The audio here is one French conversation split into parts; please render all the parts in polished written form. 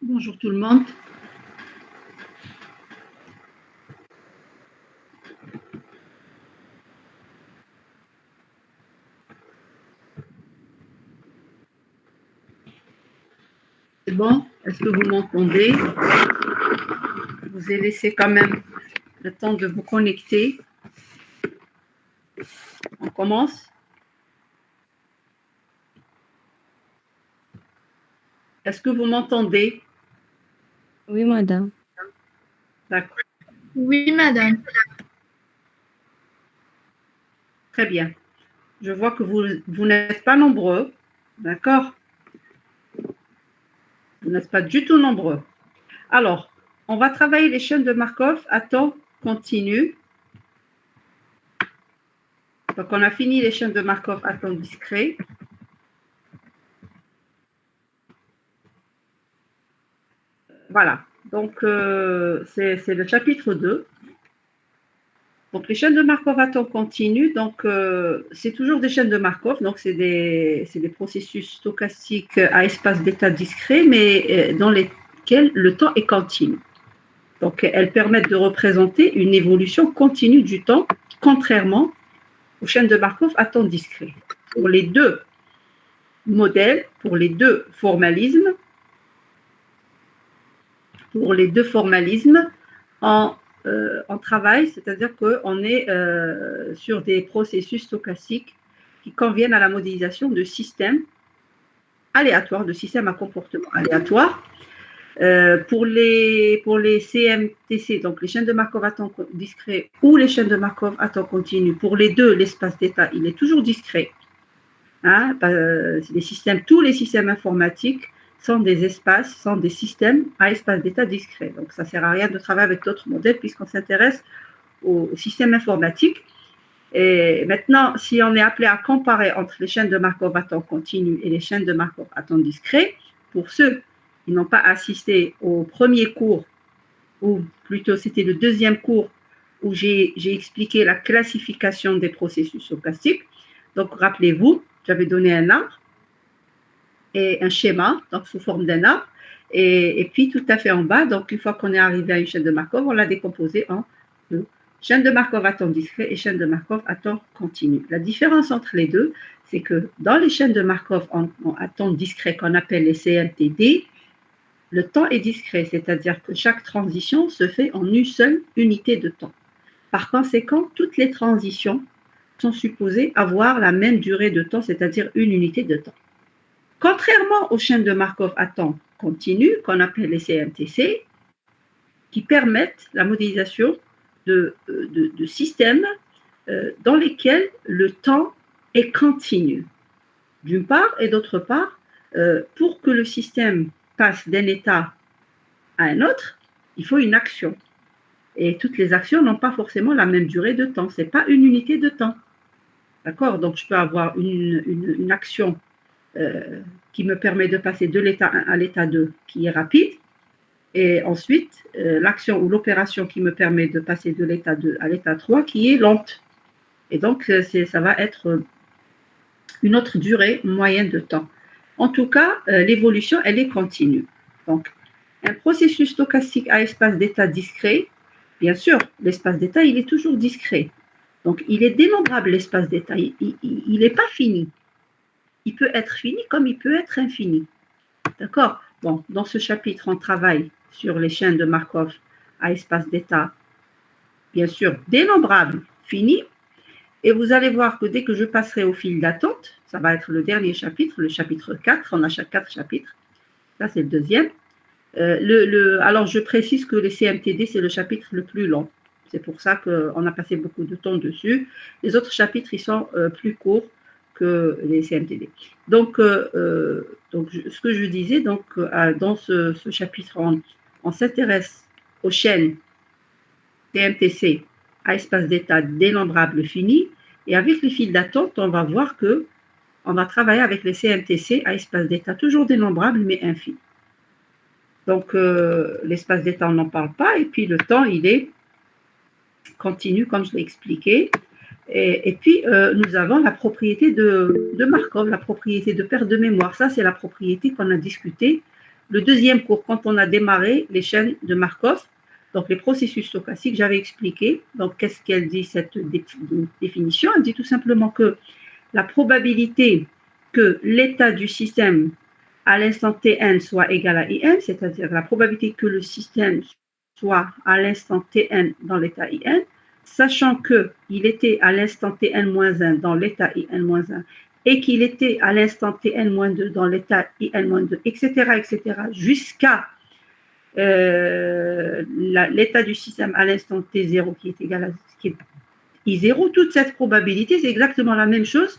Bonjour tout le monde. C'est bon? Est-ce que vous m'entendez? Je vous ai laissé quand même le temps de vous connecter. On commence? Est-ce que vous m'entendez? Oui, madame. D'accord. Oui, madame. Très bien. Je vois que vous n'êtes pas nombreux. D'accord? Vous n'êtes pas du tout nombreux. Alors, on va travailler les chaînes de Markov à temps continu. Donc, on a fini les chaînes de Markov à temps discret. Voilà. Donc, c'est le chapitre 2. Donc, les chaînes de Markov à temps continu, donc c'est toujours des chaînes de Markov, donc c'est des processus stochastiques à espace d'état discret, mais dans lesquels le temps est continu. Donc, elles permettent de représenter une évolution continue du temps, contrairement aux chaînes de Markov à temps discret. Pour les deux modèles, pour les deux formalismes, on travaille, c'est-à-dire qu'on est sur des processus stochastiques qui conviennent à la modélisation de systèmes aléatoires, de systèmes à comportement aléatoire. Pour les CMTC, donc les chaînes de Markov à temps discret ou les chaînes de Markov à temps continu, pour les deux, l'espace d'état, il est toujours discret. Hein, tous les systèmes informatiques sont des espaces, sont des systèmes à espace d'état discret. Donc, ça ne sert à rien de travailler avec d'autres modèles puisqu'on s'intéresse au système informatique. Et maintenant, si on est appelé à comparer entre les chaînes de Markov à temps continu et les chaînes de Markov à temps discret, pour ceux qui n'ont pas assisté au premier cours, ou plutôt c'était le deuxième cours où j'ai expliqué la classification des processus stochastiques. Donc, rappelez-vous, j'avais donné un arbre et un schéma, donc sous forme d'un arbre. Et puis, tout à fait en bas, donc une fois qu'on est arrivé à une chaîne de Markov, on l'a décomposée en deux. Chaîne de Markov à temps discret et chaîne de Markov à temps continu. La différence entre les deux, c'est que dans les chaînes de Markov à temps discret qu'on appelle les CMTD, le temps est discret, c'est-à-dire que chaque transition se fait en une seule unité de temps. Par conséquent, toutes les transitions sont supposées avoir la même durée de temps, c'est-à-dire une unité de temps. Contrairement aux chaînes de Markov à temps continu, qu'on appelle les CMTC, qui permettent la modélisation de systèmes dans lesquels le temps est continu, d'une part, et d'autre part, pour que le système passe d'un état à un autre, il faut une action. Et toutes les actions n'ont pas forcément la même durée de temps. Ce n'est pas une unité de temps. D'accord? Donc, je peux avoir une action qui me permet de passer de l'état 1 à l'état 2 qui est rapide. Et ensuite, l'action ou l'opération qui me permet de passer de l'état 2 à l'état 3 qui est lente. Et donc, ça va être une autre durée moyenne de temps. En tout cas, l'évolution, elle est continue. Donc, un processus stochastique à espace d'état discret, bien sûr, l'espace d'état, il est toujours discret. Donc, il est dénombrable, l'espace d'état. Il n'est pas fini. Il peut être fini comme il peut être infini. D'accord? Bon, dans ce chapitre, on travaille sur les chaînes de Markov à espace d'état, bien sûr, dénombrable, fini. Et vous allez voir que dès que je passerai au fil d'attente, ça va être le dernier chapitre, le chapitre 4, on a 4 chapitres. Ça, c'est le deuxième. Alors, je précise que les CMTD, c'est le chapitre le plus long. C'est pour ça qu'on a passé beaucoup de temps dessus. Les autres chapitres, ils sont plus courts que les CMTD. Donc, ce que je disais, dans ce chapitre, on s'intéresse aux chaînes CMTC à espace d'état dénombrable fini. Et avec les files d'attente, on va voir que on va travailler avec les CMTC à espace d'état toujours dénombrable, mais infini. Donc, l'espace d'état, on n'en parle pas. Et puis, le temps, il est continu, comme je l'ai expliqué. Et puis, nous avons la propriété de Markov, la propriété de perte de mémoire. Ça, c'est la propriété qu'on a discutée le deuxième cours, quand on a démarré les chaînes de Markov, donc les processus stochastiques, j'avais expliqué. Donc, qu'est-ce qu'elle dit, cette définition? Elle dit tout simplement que la probabilité que l'état du système à l'instant Tn soit égal à In, c'est-à-dire la probabilité que le système soit à l'instant Tn dans l'état In, sachant qu'il était à l'instant Tn-1 dans l'état In-1 et qu'il était à l'instant Tn-2 dans l'état In-2, etc., etc., jusqu'à l'état du système à l'instant T0 qui est égal à I0, toute cette probabilité, c'est exactement la même chose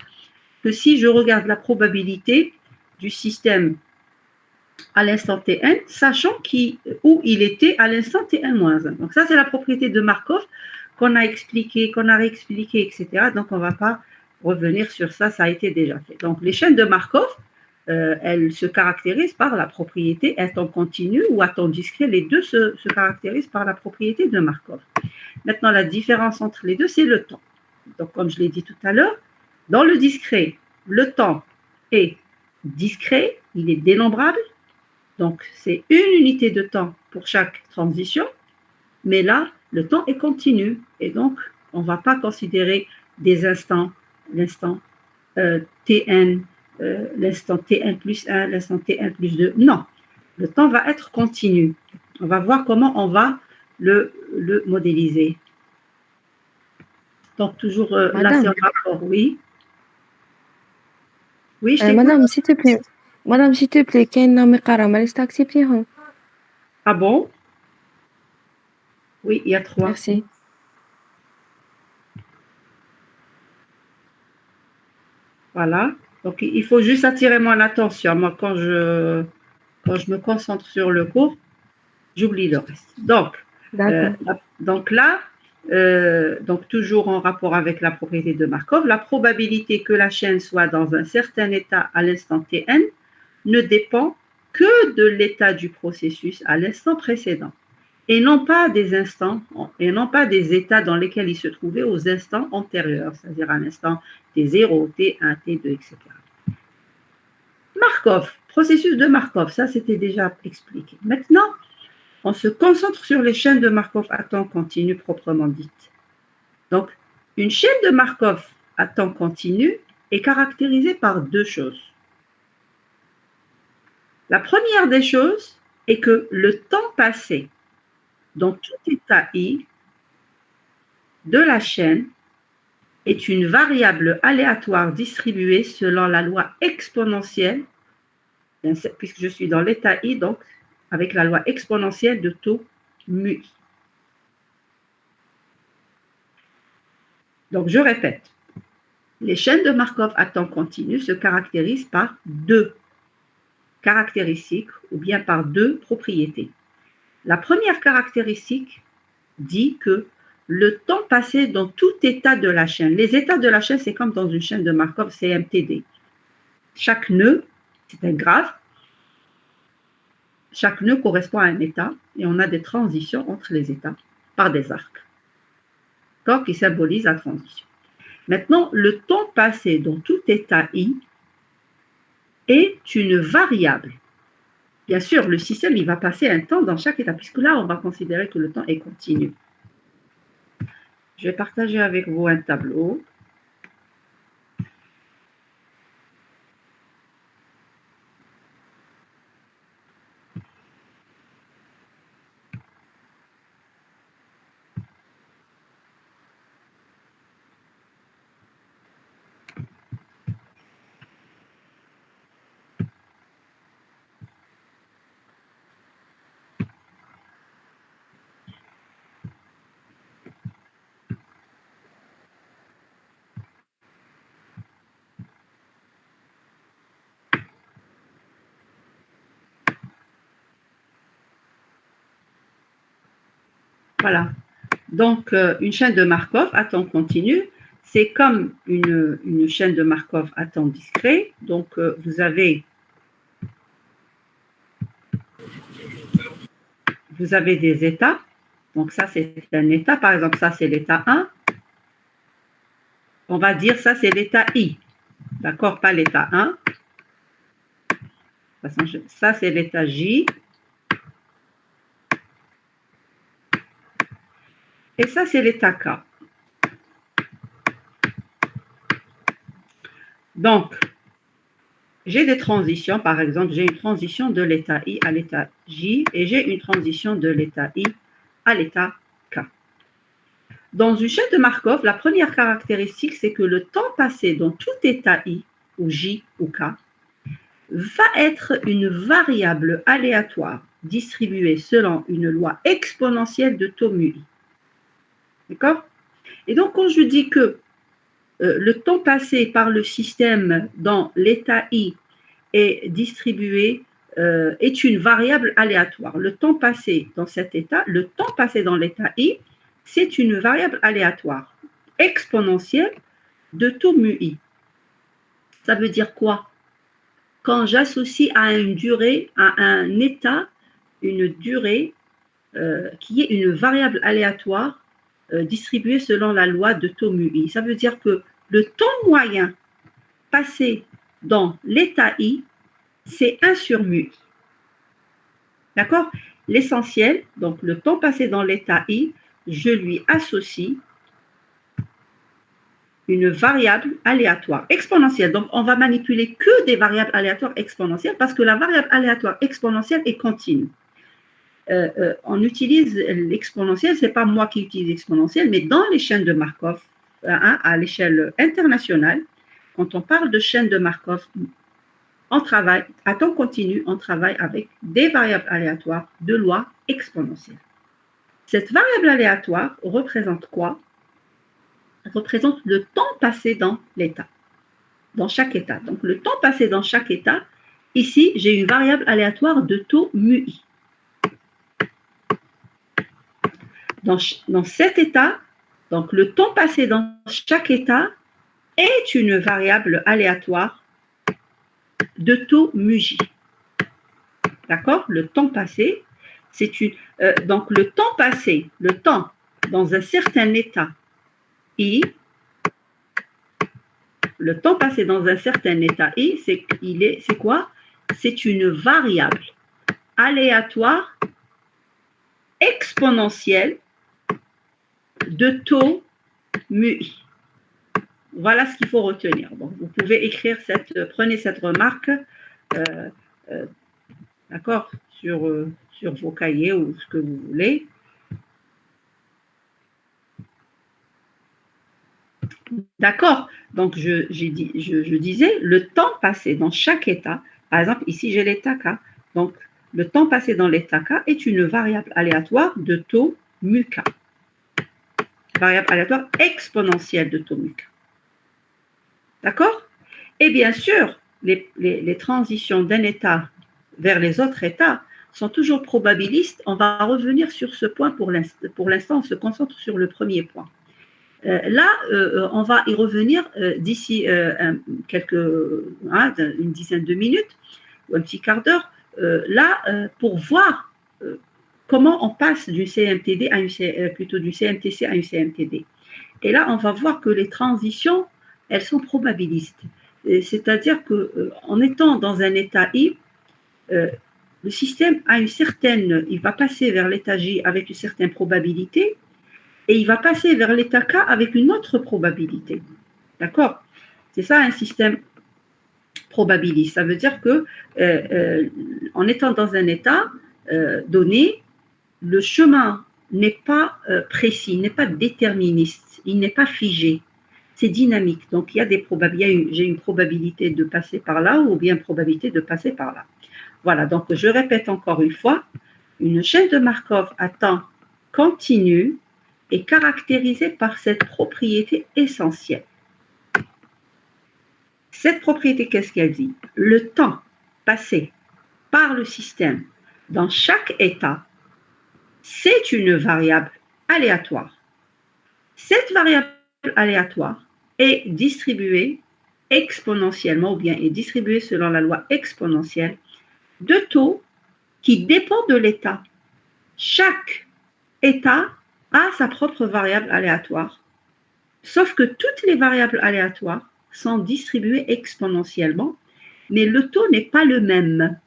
que si je regarde la probabilité du système à l'instant Tn, sachant où il était à l'instant Tn-1. Donc ça, c'est la propriété de Markov qu'on a expliqué, qu'on a réexpliqué, etc. Donc on ne va pas revenir sur ça, ça a été déjà fait. Donc les chaînes de Markov, elles se caractérisent par la propriété à temps continu ou à temps discret. Les deux se caractérisent par la propriété de Markov. Maintenant, la différence entre les deux, c'est le temps. Donc comme je l'ai dit tout à l'heure, dans le discret, le temps est discret, il est dénombrable. Donc, c'est une unité de temps pour chaque transition, mais là, le temps est continu. Et donc, on ne va pas considérer des instants, l'instant Tn, l'instant Tn plus 1, l'instant Tn plus 2. Non, le temps va être continu. On va voir comment on va le modéliser. Donc, toujours là, c'est en rapport, oui. Oui, je t'écoute. Madame, s'il te plaît. Madame, s'il te plaît, كاين مقارنة ما لست acceptيهم. Ah bon? Oui, il y a 3. Merci. Voilà. Donc, il faut juste attirer mon attention. Moi, quand je me concentre sur le cours, j'oublie le reste. Donc là, donc toujours en rapport avec la propriété de Markov, la probabilité que la chaîne soit dans un certain état à l'instant Tn ne dépend que de l'état du processus à l'instant précédent et non pas des instants, et non pas des états dans lesquels il se trouvait aux instants antérieurs, c'est-à-dire à l'instant T0, T1, T2, etc. Markov, processus de Markov, ça c'était déjà expliqué. Maintenant, on se concentre sur les chaînes de Markov à temps continu proprement dites. Donc, une chaîne de Markov à temps continu est caractérisée par deux choses. La première des choses est que le temps passé dans tout état I de la chaîne est une variable aléatoire distribuée selon la loi exponentielle, puisque je suis dans l'état I, donc avec la loi exponentielle de taux mu I. Donc je répète, les chaînes de Markov à temps continu se caractérisent par deux caractéristiques ou bien par deux propriétés. La première caractéristique dit que le temps passé dans tout état de la chaîne, les états de la chaîne, c'est comme dans une chaîne de Markov CMTD. Chaque nœud, c'est un graphe, chaque nœud correspond à un état et on a des transitions entre les états par des arcs, qui symbolisent la transition. Maintenant, le temps passé dans tout état I est une variable. Bien sûr, le système, il va passer un temps dans chaque état, puisque là, on va considérer que le temps est continu. Je vais partager avec vous un tableau. Voilà. Donc, une chaîne de Markov à temps continu, c'est comme une chaîne de Markov à temps discret. Donc, vous avez des états. Donc, ça, c'est un état. Par exemple, ça, c'est l'état 1. On va dire ça, c'est l'état I. D'accord? Pas l'état 1. Ça, c'est l'état J. Et ça, c'est l'état K. Donc, j'ai des transitions. Par exemple, j'ai une transition de l'état I à l'état J et j'ai une transition de l'état I à l'état K. Dans une chaîne de Markov, la première caractéristique, c'est que le temps passé dans tout état I, ou J, ou K, va être une variable aléatoire distribuée selon une loi exponentielle de taux mu I. D'accord? Et donc, quand je dis que le temps passé par le système dans l'état I est distribué, est une variable aléatoire. Le temps passé dans cet état, le temps passé dans l'état I, c'est une variable aléatoire exponentielle de taux mu I. Ça veut dire quoi? Quand j'associe à une durée, à un état, une durée qui est une variable aléatoire distribuée selon la loi de taux mu I. Ça veut dire que le temps moyen passé dans l'état I, c'est 1 sur mu I. D'accord? L'essentiel, donc le temps passé dans l'état I, je lui associe une variable aléatoire exponentielle. Donc, on va manipuler que des variables aléatoires exponentielles parce que la variable aléatoire exponentielle est continue. On utilise l'exponentielle, ce n'est pas moi qui utilise l'exponentielle, mais dans les chaînes de Markov, à l'échelle internationale, quand on parle de chaîne de Markov, on travaille, à temps continu, on travaille avec des variables aléatoires de loi exponentielle. Cette variable aléatoire représente quoi? Elle représente le temps passé dans l'état, dans chaque état. Donc, le temps passé dans chaque état, ici, j'ai une variable aléatoire de taux mu I. Dans cet état, donc le temps passé dans chaque état est une variable aléatoire de taux mu J. D'accord? Le temps passé, c'est une. Donc le temps passé, le temps dans un certain état I, le temps passé dans un certain état I, c'est quoi? C'est une variable aléatoire exponentielle de taux mu I. Voilà ce qu'il faut retenir. Donc, vous pouvez écrire prenez cette remarque, d'accord, sur vos cahiers ou ce que vous voulez. D'accord. Donc, je disais, le temps passé dans chaque état, par exemple, ici j'ai l'état K, donc le temps passé dans l'état K est une variable aléatoire de taux mu K. Variable aléatoire exponentielle de taux mu K. D'accord? Et bien sûr, les transitions d'un état vers les autres états sont toujours probabilistes. On va revenir sur ce point pour l'instant, on se concentre sur le premier point. Là, on va y revenir d'ici une dizaine de minutes ou un petit quart d'heure, pour voir comment on passe du CMTD du CMTC à une CMTD. Et là, on va voir que les transitions, elles sont probabilistes. C'est-à-dire qu'en étant dans un état I, le système a il va passer vers l'état J avec une certaine probabilité et il va passer vers l'état K avec une autre probabilité. D'accord? C'est ça un système probabiliste. Ça veut dire que en étant dans un état donné, le chemin n'est pas précis, n'est pas déterministe, il n'est pas figé. C'est dynamique. Donc, il y a des probabilités. J'ai une probabilité de passer par là ou bien une probabilité de passer par là. Voilà. Donc, je répète encore une fois, une chaîne de Markov à temps continu est caractérisée par cette propriété essentielle. Cette propriété, qu'est-ce qu'elle dit? Le temps passé par le système dans chaque état, c'est une variable aléatoire. Cette variable aléatoire est distribuée exponentiellement ou bien est distribuée selon la loi exponentielle de taux qui dépend de l'état. Chaque état a sa propre variable aléatoire, sauf que toutes les variables aléatoires sont distribuées exponentiellement, mais le taux n'est pas le même.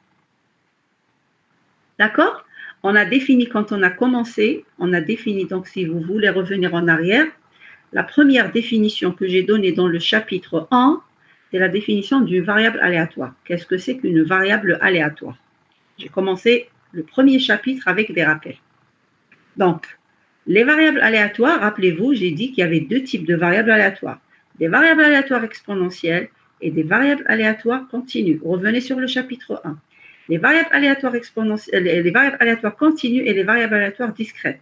D'accord? On a défini, quand on a commencé, on a défini, donc si vous voulez revenir en arrière, la première définition que j'ai donnée dans le chapitre 1, c'est la définition d'une variable aléatoire. Qu'est-ce que c'est qu'une variable aléatoire? J'ai commencé le premier chapitre avec des rappels. Donc, les variables aléatoires, rappelez-vous, j'ai dit qu'il y avait deux types de variables aléatoires. Des variables aléatoires exponentielles et des variables aléatoires continues. Revenez sur le chapitre 1. Les variables aléatoires exponentielles, les variables aléatoires continues et les variables aléatoires discrètes.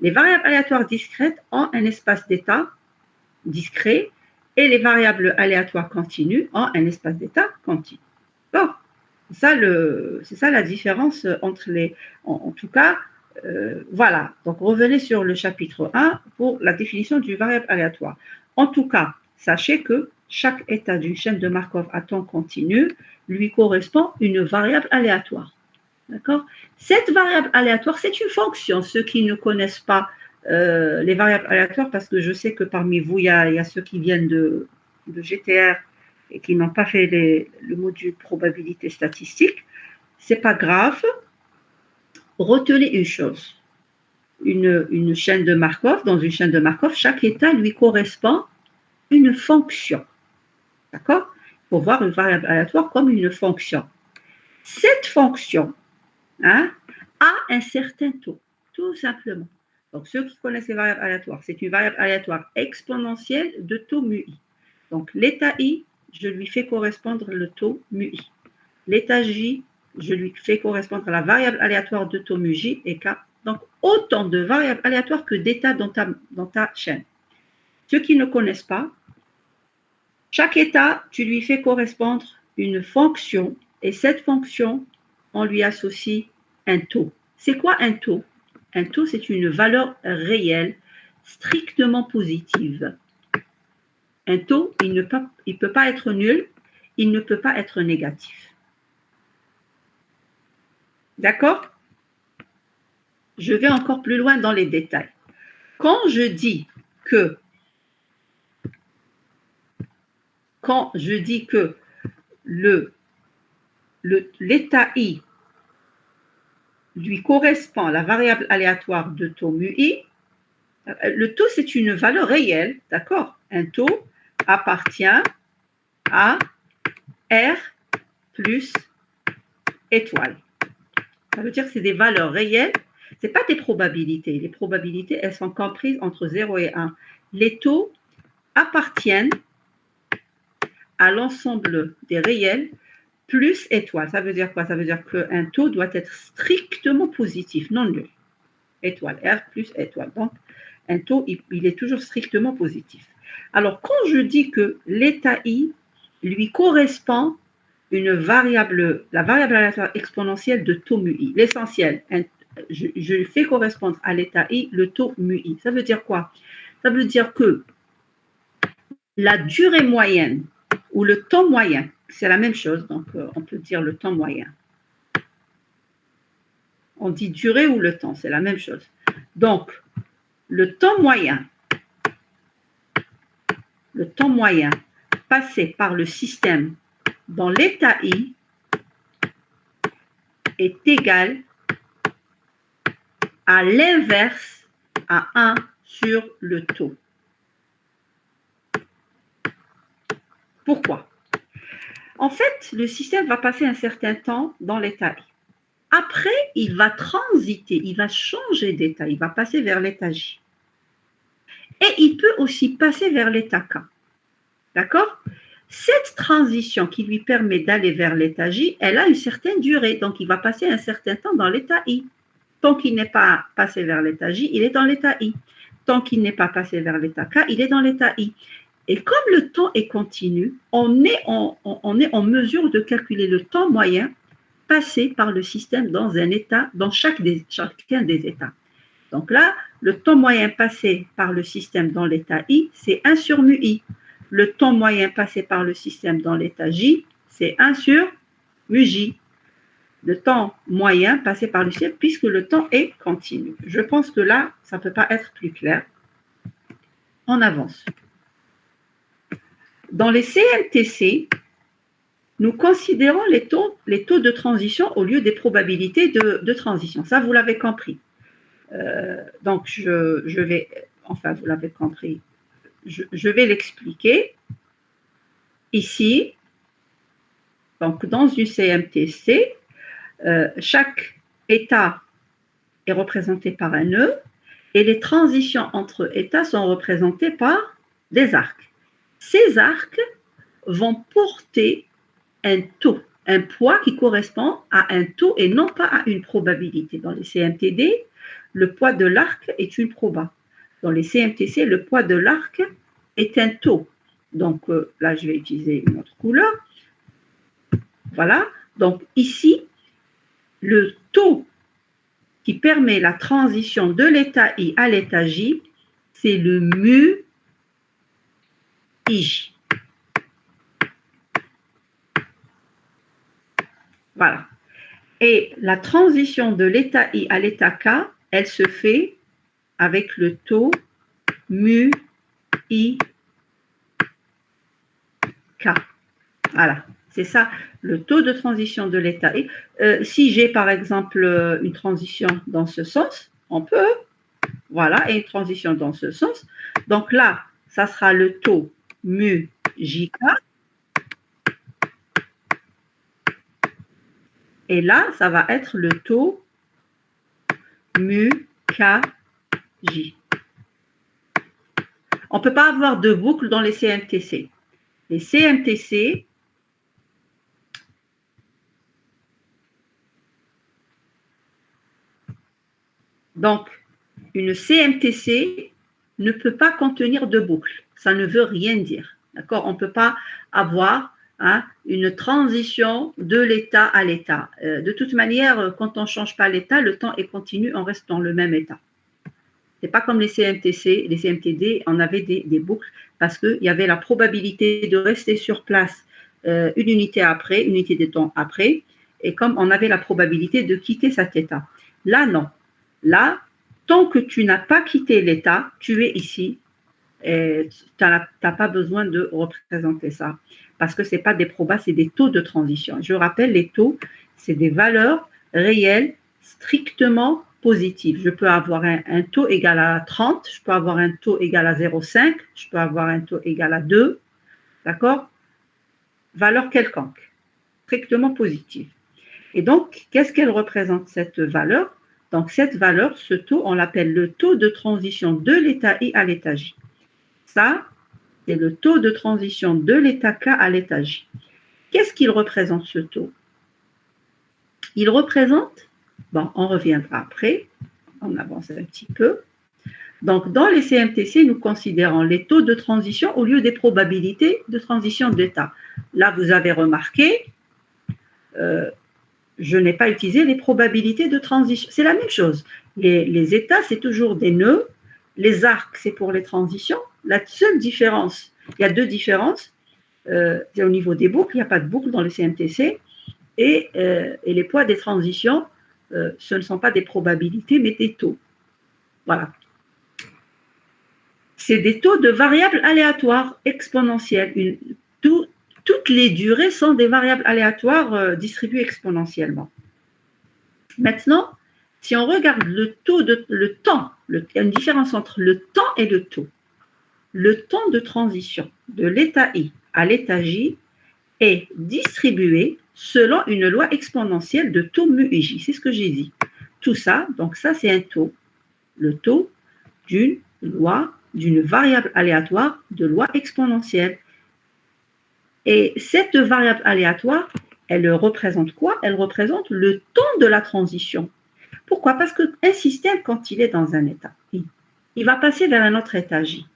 Les variables aléatoires discrètes ont un espace d'état discret et les variables aléatoires continues ont un espace d'état continu. Bon, c'est ça la différence entre les... En tout cas, voilà. Donc, revenez sur le chapitre 1 pour la définition d'une variable aléatoire. En tout cas, sachez que chaque état d'une chaîne de Markov à temps continu lui correspond une variable aléatoire. D'accord? Cette variable aléatoire, c'est une fonction. Ceux qui ne connaissent pas les variables aléatoires, parce que je sais que parmi vous, il y a ceux qui viennent de GTR et qui n'ont pas fait le module probabilité statistique, c'est pas grave. Retenez une chose. Une chaîne de Markov, dans une chaîne de Markov, chaque état lui correspond une fonction. D'accord? Il faut voir une variable aléatoire comme une fonction. Cette fonction a un certain taux, tout simplement. Donc, ceux qui connaissent les variables aléatoires, c'est une variable aléatoire exponentielle de taux mu i. Donc, l'état i, je lui fais correspondre le taux mu i. L'état j, je lui fais correspondre à la variable aléatoire de taux mu j et k. Donc, autant de variables aléatoires que d'états dans ta chaîne. Ceux qui ne connaissent pas, chaque état, tu lui fais correspondre une fonction et cette fonction, on lui associe un taux. C'est quoi un taux? Un taux, c'est une valeur réelle, strictement positive. Un taux, il ne peut pas être nul, il ne peut pas être négatif. D'accord? Je vais encore plus loin dans les détails. Quand je dis que l'état i lui correspond à la variable aléatoire de taux mu i, le taux, c'est une valeur réelle, d'accord? Un taux appartient à R plus étoile. Ça veut dire que c'est des valeurs réelles. Ce n'est pas des probabilités. Les probabilités, elles sont comprises entre 0 et 1. Les taux appartiennent à l'ensemble des réels plus étoile. Ça veut dire quoi? Ça veut dire qu'un taux doit être strictement positif, non nul. Étoile, R plus étoile. Donc, un taux, il est toujours strictement positif. Alors, quand je dis que l'état i lui correspond la variable aléatoire exponentielle de taux mu i, l'essentiel, je fais correspondre à l'état i le taux mu i. Ça veut dire quoi? Ça veut dire que la durée moyenne ou le temps moyen, c'est la même chose, donc on peut dire le temps moyen. On dit durée ou le temps, c'est la même chose. Donc, le temps moyen passé par le système dans l'état i est égal à l'inverse à 1 sur le taux. Pourquoi? En fait, le système va passer un certain temps dans l'état i. Après, il va transiter, il va changer d'état, il va passer vers l'état j. Et il peut aussi passer vers l'état k. D'accord? Cette transition qui lui permet d'aller vers l'état j, elle a une certaine durée. Donc, il va passer un certain temps dans l'état i. Tant qu'il n'est pas passé vers l'état j, il est dans l'état i. Tant qu'il n'est pas passé vers l'état k, il est dans l'état i. Et comme le temps est continu, on est en mesure de calculer le temps moyen passé par le système dans un état, dans chacun des états. Donc là, le temps moyen passé par le système dans l'état i, c'est 1 sur mu i. Le temps moyen passé par le système dans l'état j, c'est 1 sur mu j. Le temps moyen passé par le système, puisque le temps est continu. Je pense que là, ça ne peut pas être plus clair. On avance. Dans les CMTC, nous considérons les taux de transition au lieu des probabilités de transition. Ça, vous l'avez compris. Donc, je vais, enfin, vous l'avez compris, je vais l'expliquer ici. Donc, dans une CMTC, chaque état est représenté par un nœud et les transitions entre états sont représentées par des arcs. Ces arcs vont porter un taux, un poids qui correspond à un taux et non pas à une probabilité. Dans les CMTD, le poids de l'arc est une proba. Dans les CMTC, le poids de l'arc est un taux. Donc là, je vais utiliser une autre couleur. Voilà. Donc ici, le taux qui permet la transition de l'état I à l'état J, c'est le mu IJ. Voilà. Et la transition de l'état I à l'état K, elle se fait avec le taux mu I K. Voilà, c'est ça, le taux de transition de l'état I. Si j'ai par exemple une transition dans ce sens, on peut, voilà, et une transition dans ce sens. Donc là, ça sera le taux mu JK. Et là, ça va être le taux mu KJ. On ne peut pas avoir de boucle dans les CMTC. Les CMTC, donc une CMTC ne peut pas contenir de boucle. Ça ne veut rien dire. D'accord? On ne peut pas avoir une transition de l'état à l'état. De toute manière, quand on ne change pas l'état, le temps est continu, on reste dans le même état. Ce n'est pas comme les CMTC, les CMTD, on avait des boucles parce qu'il y avait la probabilité de rester sur place une unité après, une unité de temps après, et comme on avait la probabilité de quitter cet état. Là, non. Là, tant que tu n'as pas quitté l'état, tu es ici, et tu n'as pas besoin de représenter ça, parce que ce n'est pas des probas, c'est des taux de transition. Je rappelle, les taux, c'est des valeurs réelles strictement positives. Je peux avoir un taux égal à 30, je peux avoir un taux égal à 0,5, je peux avoir un taux égal à 2, d'accord? Valeur quelconque, strictement positive. Et donc, qu'est-ce qu'elle représente, cette valeur? Donc, cette valeur, ce taux, on l'appelle le taux de transition de l'état I à l'état J. Ça, c'est le taux de transition de l'état K à l'état J. Qu'est-ce qu'il représente, ce taux? Il représente, bon, on reviendra après, on avance un petit peu. Donc, dans les CMTC, nous considérons les taux de transition au lieu des probabilités de transition d'état. Là, vous avez remarqué, je n'ai pas utilisé les probabilités de transition. C'est la même chose. Les états, c'est toujours des nœuds. Les arcs, c'est pour les transitions. La seule différence, il y a deux différences. C'est au niveau des boucles, il n'y a pas de boucle dans le CMTC. Et les poids des transitions, ce ne sont pas des probabilités, mais des taux. Voilà. C'est des taux de variables aléatoires exponentielles. Toutes les durées sont des variables aléatoires distribuées exponentiellement. Maintenant, si on regarde le temps, il y a une différence entre le temps et le taux. Le temps de transition de l'état I à l'état J est distribué selon une loi exponentielle de taux mu IJ. C'est ce que j'ai dit. Tout ça, donc ça c'est un taux. Le taux d'une loi, d'une variable aléatoire de loi exponentielle. Et cette variable aléatoire, elle représente quoi? Elle représente le temps de la transition. Pourquoi? Parce qu'un système, quand il est dans un état, il va passer vers un autre état J.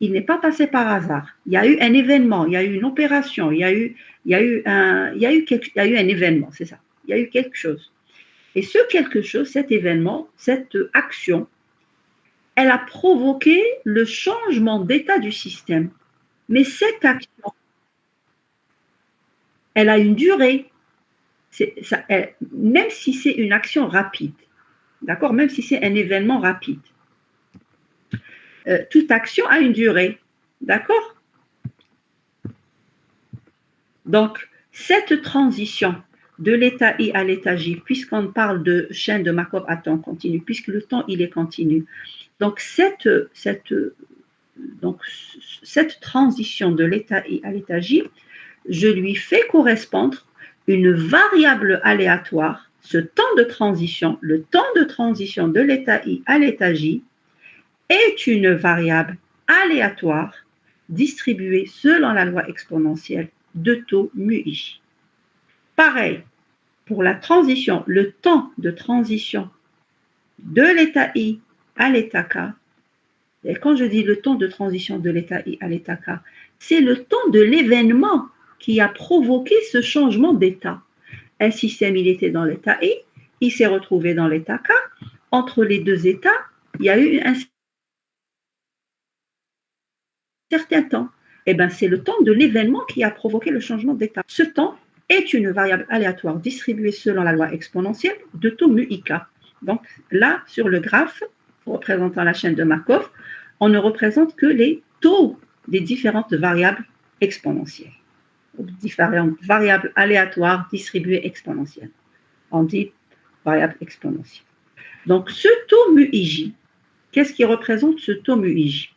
Il n'est pas passé par hasard. Il y a eu un événement, il y a eu une opération, il y a eu un événement, c'est ça. Il y a eu quelque chose. Et ce quelque chose, cet événement, cette action, elle a provoqué le changement d'état du système. Mais cette action, elle a une durée. Même si c'est une action rapide, d'accord? Même si c'est un événement rapide. Toute action a une durée, d'accord? Donc, cette transition de l'état I à l'état J, puisqu'on parle de chaîne de Markov à temps continu, puisque le temps il est continu, donc cette transition de l'état I à l'état J, je lui fais correspondre une variable aléatoire, ce temps de transition, le temps de transition de l'état I à l'état J, est une variable aléatoire distribuée selon la loi exponentielle de taux mu I. Pareil, pour la transition, le temps de transition de l'état I à l'état K, et quand je dis le temps de transition de l'état I à l'état K, c'est le temps de l'événement qui a provoqué ce changement d'état. Un système, il était dans l'état I, il s'est retrouvé dans l'état K. Entre les deux états, il y a eu un certain temps. Eh bien, c'est le temps de l'événement qui a provoqué le changement d'état. Ce temps est une variable aléatoire distribuée selon la loi exponentielle de taux mu ik. Donc là, sur le graphe représentant la chaîne de Markov, on ne représente que les taux des différentes variables exponentielles, différentes variables aléatoires distribuées exponentielles. On dit variable exponentielle. Donc ce taux mu ij, qu'est-ce qui représente ce taux mu ij?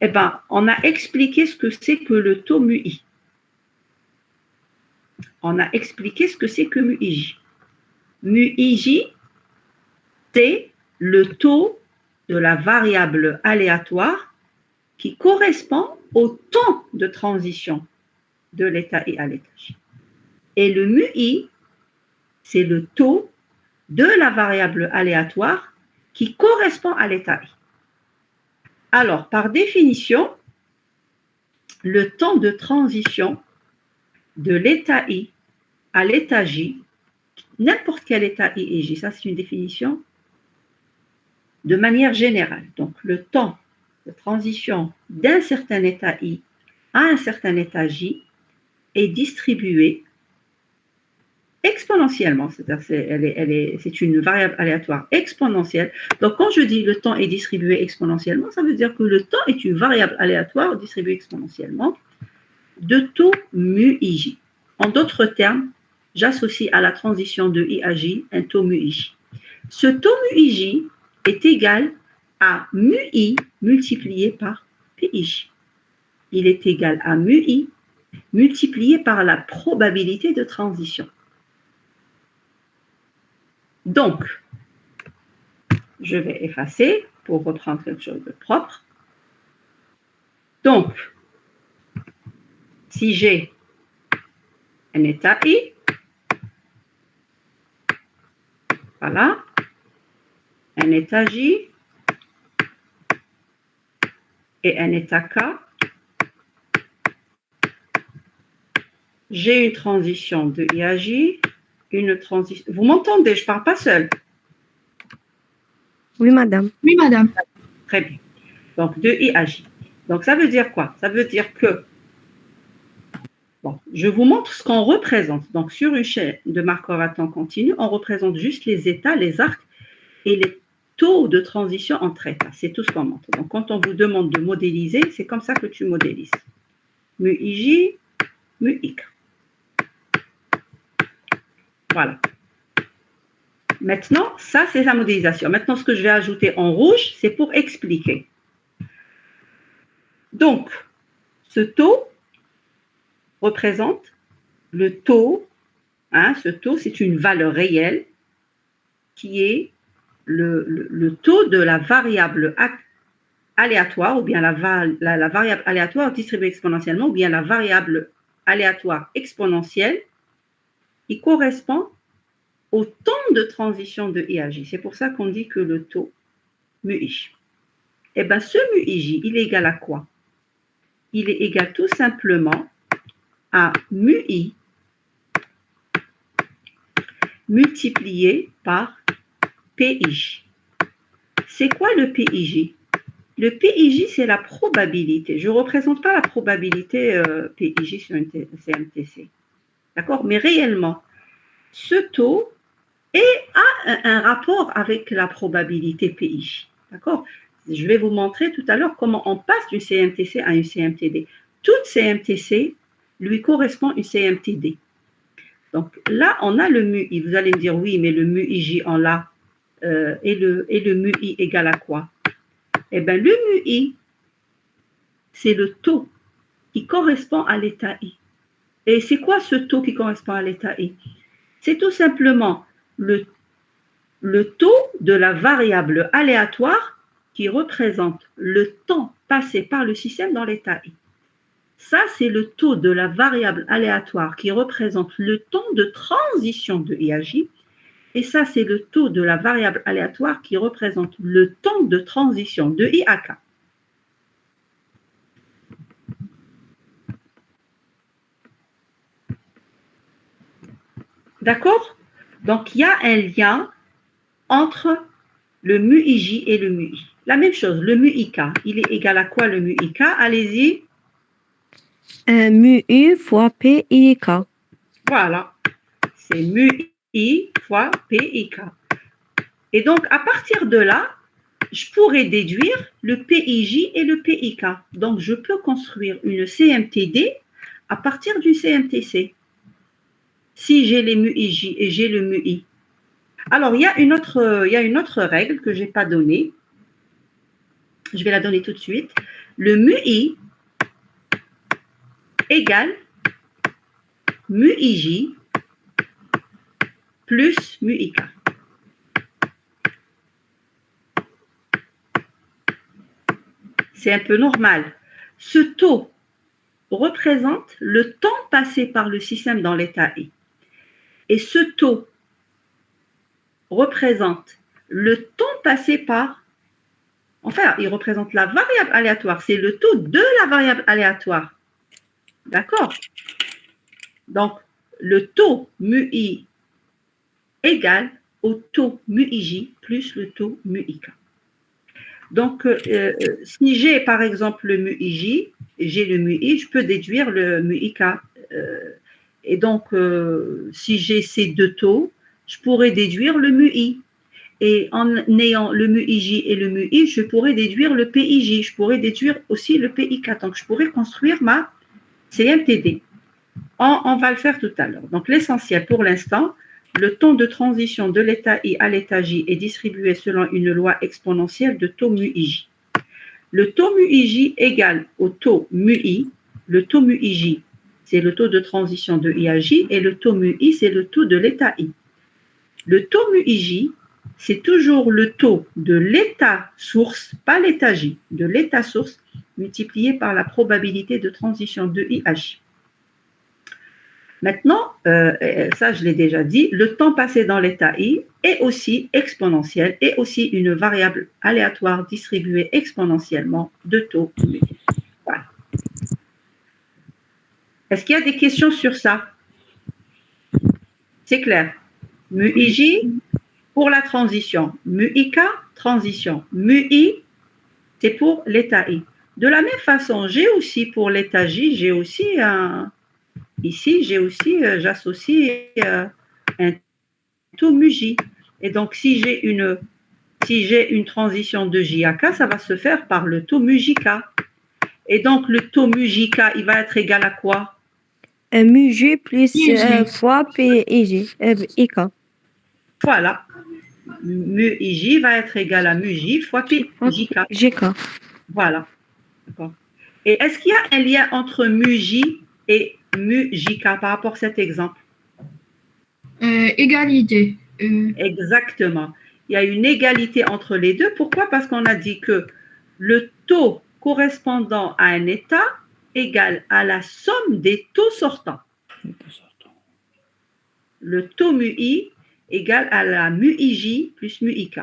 Eh bien, on a expliqué ce que c'est que le taux mu i. On a expliqué ce que c'est que mu ij. Mu ij, c'est le taux de la variable aléatoire qui correspond au temps de transition de l'état I à l'état J. Et le mu i, c'est le taux de la variable aléatoire qui correspond à l'état I. Alors, par définition, le temps de transition de l'état I à l'état J, n'importe quel état I et J, ça c'est une définition de manière générale. Donc, le temps de transition d'un certain état I à un certain état J est distribué exponentiellement, c'est-à-dire c'est une variable aléatoire exponentielle. Donc, quand je dis le temps est distribué exponentiellement, ça veut dire que le temps est une variable aléatoire distribuée exponentiellement de taux mu ij. En d'autres termes, j'associe à la transition de I à J un taux mu ij. Ce taux mu ij est égal à mu I multiplié par PIJ. Il est égal à mu I multiplié par la probabilité de transition. Donc, je vais effacer pour reprendre quelque chose de propre. Donc, si j'ai un état I, voilà, un état J et un état K, j'ai une transition de I à J, une transition... Vous m'entendez, je ne parle pas seule. Oui, madame. Oui, madame. Très bien. Donc, de I à J. Donc, ça veut dire quoi? Ça veut dire que, bon, je vous montre ce qu'on représente. Donc, sur une chaîne de Markov à temps continu, on représente juste les états, les arcs et les taux de transition entre états. C'est tout ce qu'on montre. Donc, quand on vous demande de modéliser, c'est comme ça que tu modélises. Mu IJ, mu IK. Voilà. Maintenant, ça, c'est la modélisation. Maintenant, ce que je vais ajouter en rouge, c'est pour expliquer. Donc, ce taux représente le taux. Ce taux, c'est une valeur réelle qui est le taux de la variable aléatoire, ou bien la variable aléatoire distribuée exponentiellement, ou bien la variable aléatoire exponentielle qui correspond au temps de transition de I à J. C'est pour ça qu'on dit que le taux mu I. Eh bien, ce mu IJ, il est égal à quoi? Il est égal tout simplement à mu I multiplié par PIJ. C'est quoi le PIJ? Le PIJ, c'est la probabilité. Je ne représente pas la probabilité PIJ sur une CMTC. D'accord? Mais réellement, ce taux a un rapport avec la probabilité PIJ. D'accord? Je vais vous montrer tout à l'heure comment on passe d'une CMTC à une CMTD. Toute CMTC lui correspond une CMTD. Donc là, on a le MUI. Vous allez me dire, oui, mais le MUIJ en là et le MUI égale à quoi? Eh bien, le MUI, c'est le taux qui correspond à l'état I. Et c'est quoi ce taux qui correspond à l'état I? C'est tout simplement le taux de la variable aléatoire qui représente le temps passé par le système dans l'état I. Ça, c'est le taux de la variable aléatoire qui représente le temps de transition de I à J. Et ça, c'est le taux de la variable aléatoire qui représente le temps de transition de I à K. D'accord? Donc, il y a un lien entre le MUIJ et le MUI. La même chose, le MUIK, il est égal à quoi le MUIK? Allez-y. MUI fois PIK. Voilà, c'est MUI fois PIK. Et donc, à partir de là, je pourrais déduire le PIJ et le PIK. Donc, je peux construire une CMTD à partir du CMTC. Si j'ai les MUIJ et j'ai le MUI. Alors, il y a une autre règle que je n'ai pas donnée. Je vais la donner tout de suite. Le MUI égale MUIJ plus MUIK. C'est un peu normal. Ce taux représente le temps passé par le système dans l'état I. Et ce taux représente le temps passé par... Enfin, il représente la variable aléatoire. C'est le taux de la variable aléatoire. D'accord? Donc, le taux MUI égale au taux MUIJ plus le taux MUIK. Donc, si j'ai par exemple le MUIJ, j'ai le MUI, je peux déduire le MUIK. Et donc, si j'ai ces deux taux, je pourrais déduire le MUI. Et en ayant le MUIJ et le MUI, je pourrais déduire le PIJ. Je pourrais déduire aussi le PIK. Donc, je pourrais construire ma CMTD. On va le faire tout à l'heure. Donc, l'essentiel pour l'instant, le temps de transition de l'état I à l'état J est distribué selon une loi exponentielle de taux MUIJ. Le taux MUIJ égale au taux MUI. Le taux MUIJ, c'est le taux de transition de I à J, et le taux MUI, c'est le taux de l'état I. Le taux MUIJ, c'est toujours le taux de l'état source, pas l'état J, de l'état source, multiplié par la probabilité de transition de I à J. Maintenant, ça je l'ai déjà dit, le temps passé dans l'état I est aussi exponentiel, et aussi une variable aléatoire distribuée exponentiellement de taux MUI. Voilà. Est-ce qu'il y a des questions sur ça? C'est clair. MUIJ pour la transition, MUIK, transition, MUI, c'est pour l'état I. De la même façon, j'ai aussi pour l'état J, j'ai aussi ici, j'associe un taux MUJ. Et donc, si j'ai une transition de J à K, ça va se faire par le taux MUJK. Et donc, le taux MUJK, il va être égal à quoi? MUJ plus fois PIJ. IK. Voilà. MUIJ va être égal à MUJ fois PJK. JK. Voilà. D'accord. Et est-ce qu'il y a un lien entre MUJ et MUJK par rapport à cet exemple? Égalité. Exactement. Il y a une égalité entre les deux. Pourquoi? Parce qu'on a dit que le taux correspondant à un état égale à la somme des taux sortants. Le taux MUI égale à la MUIJ plus MUIK.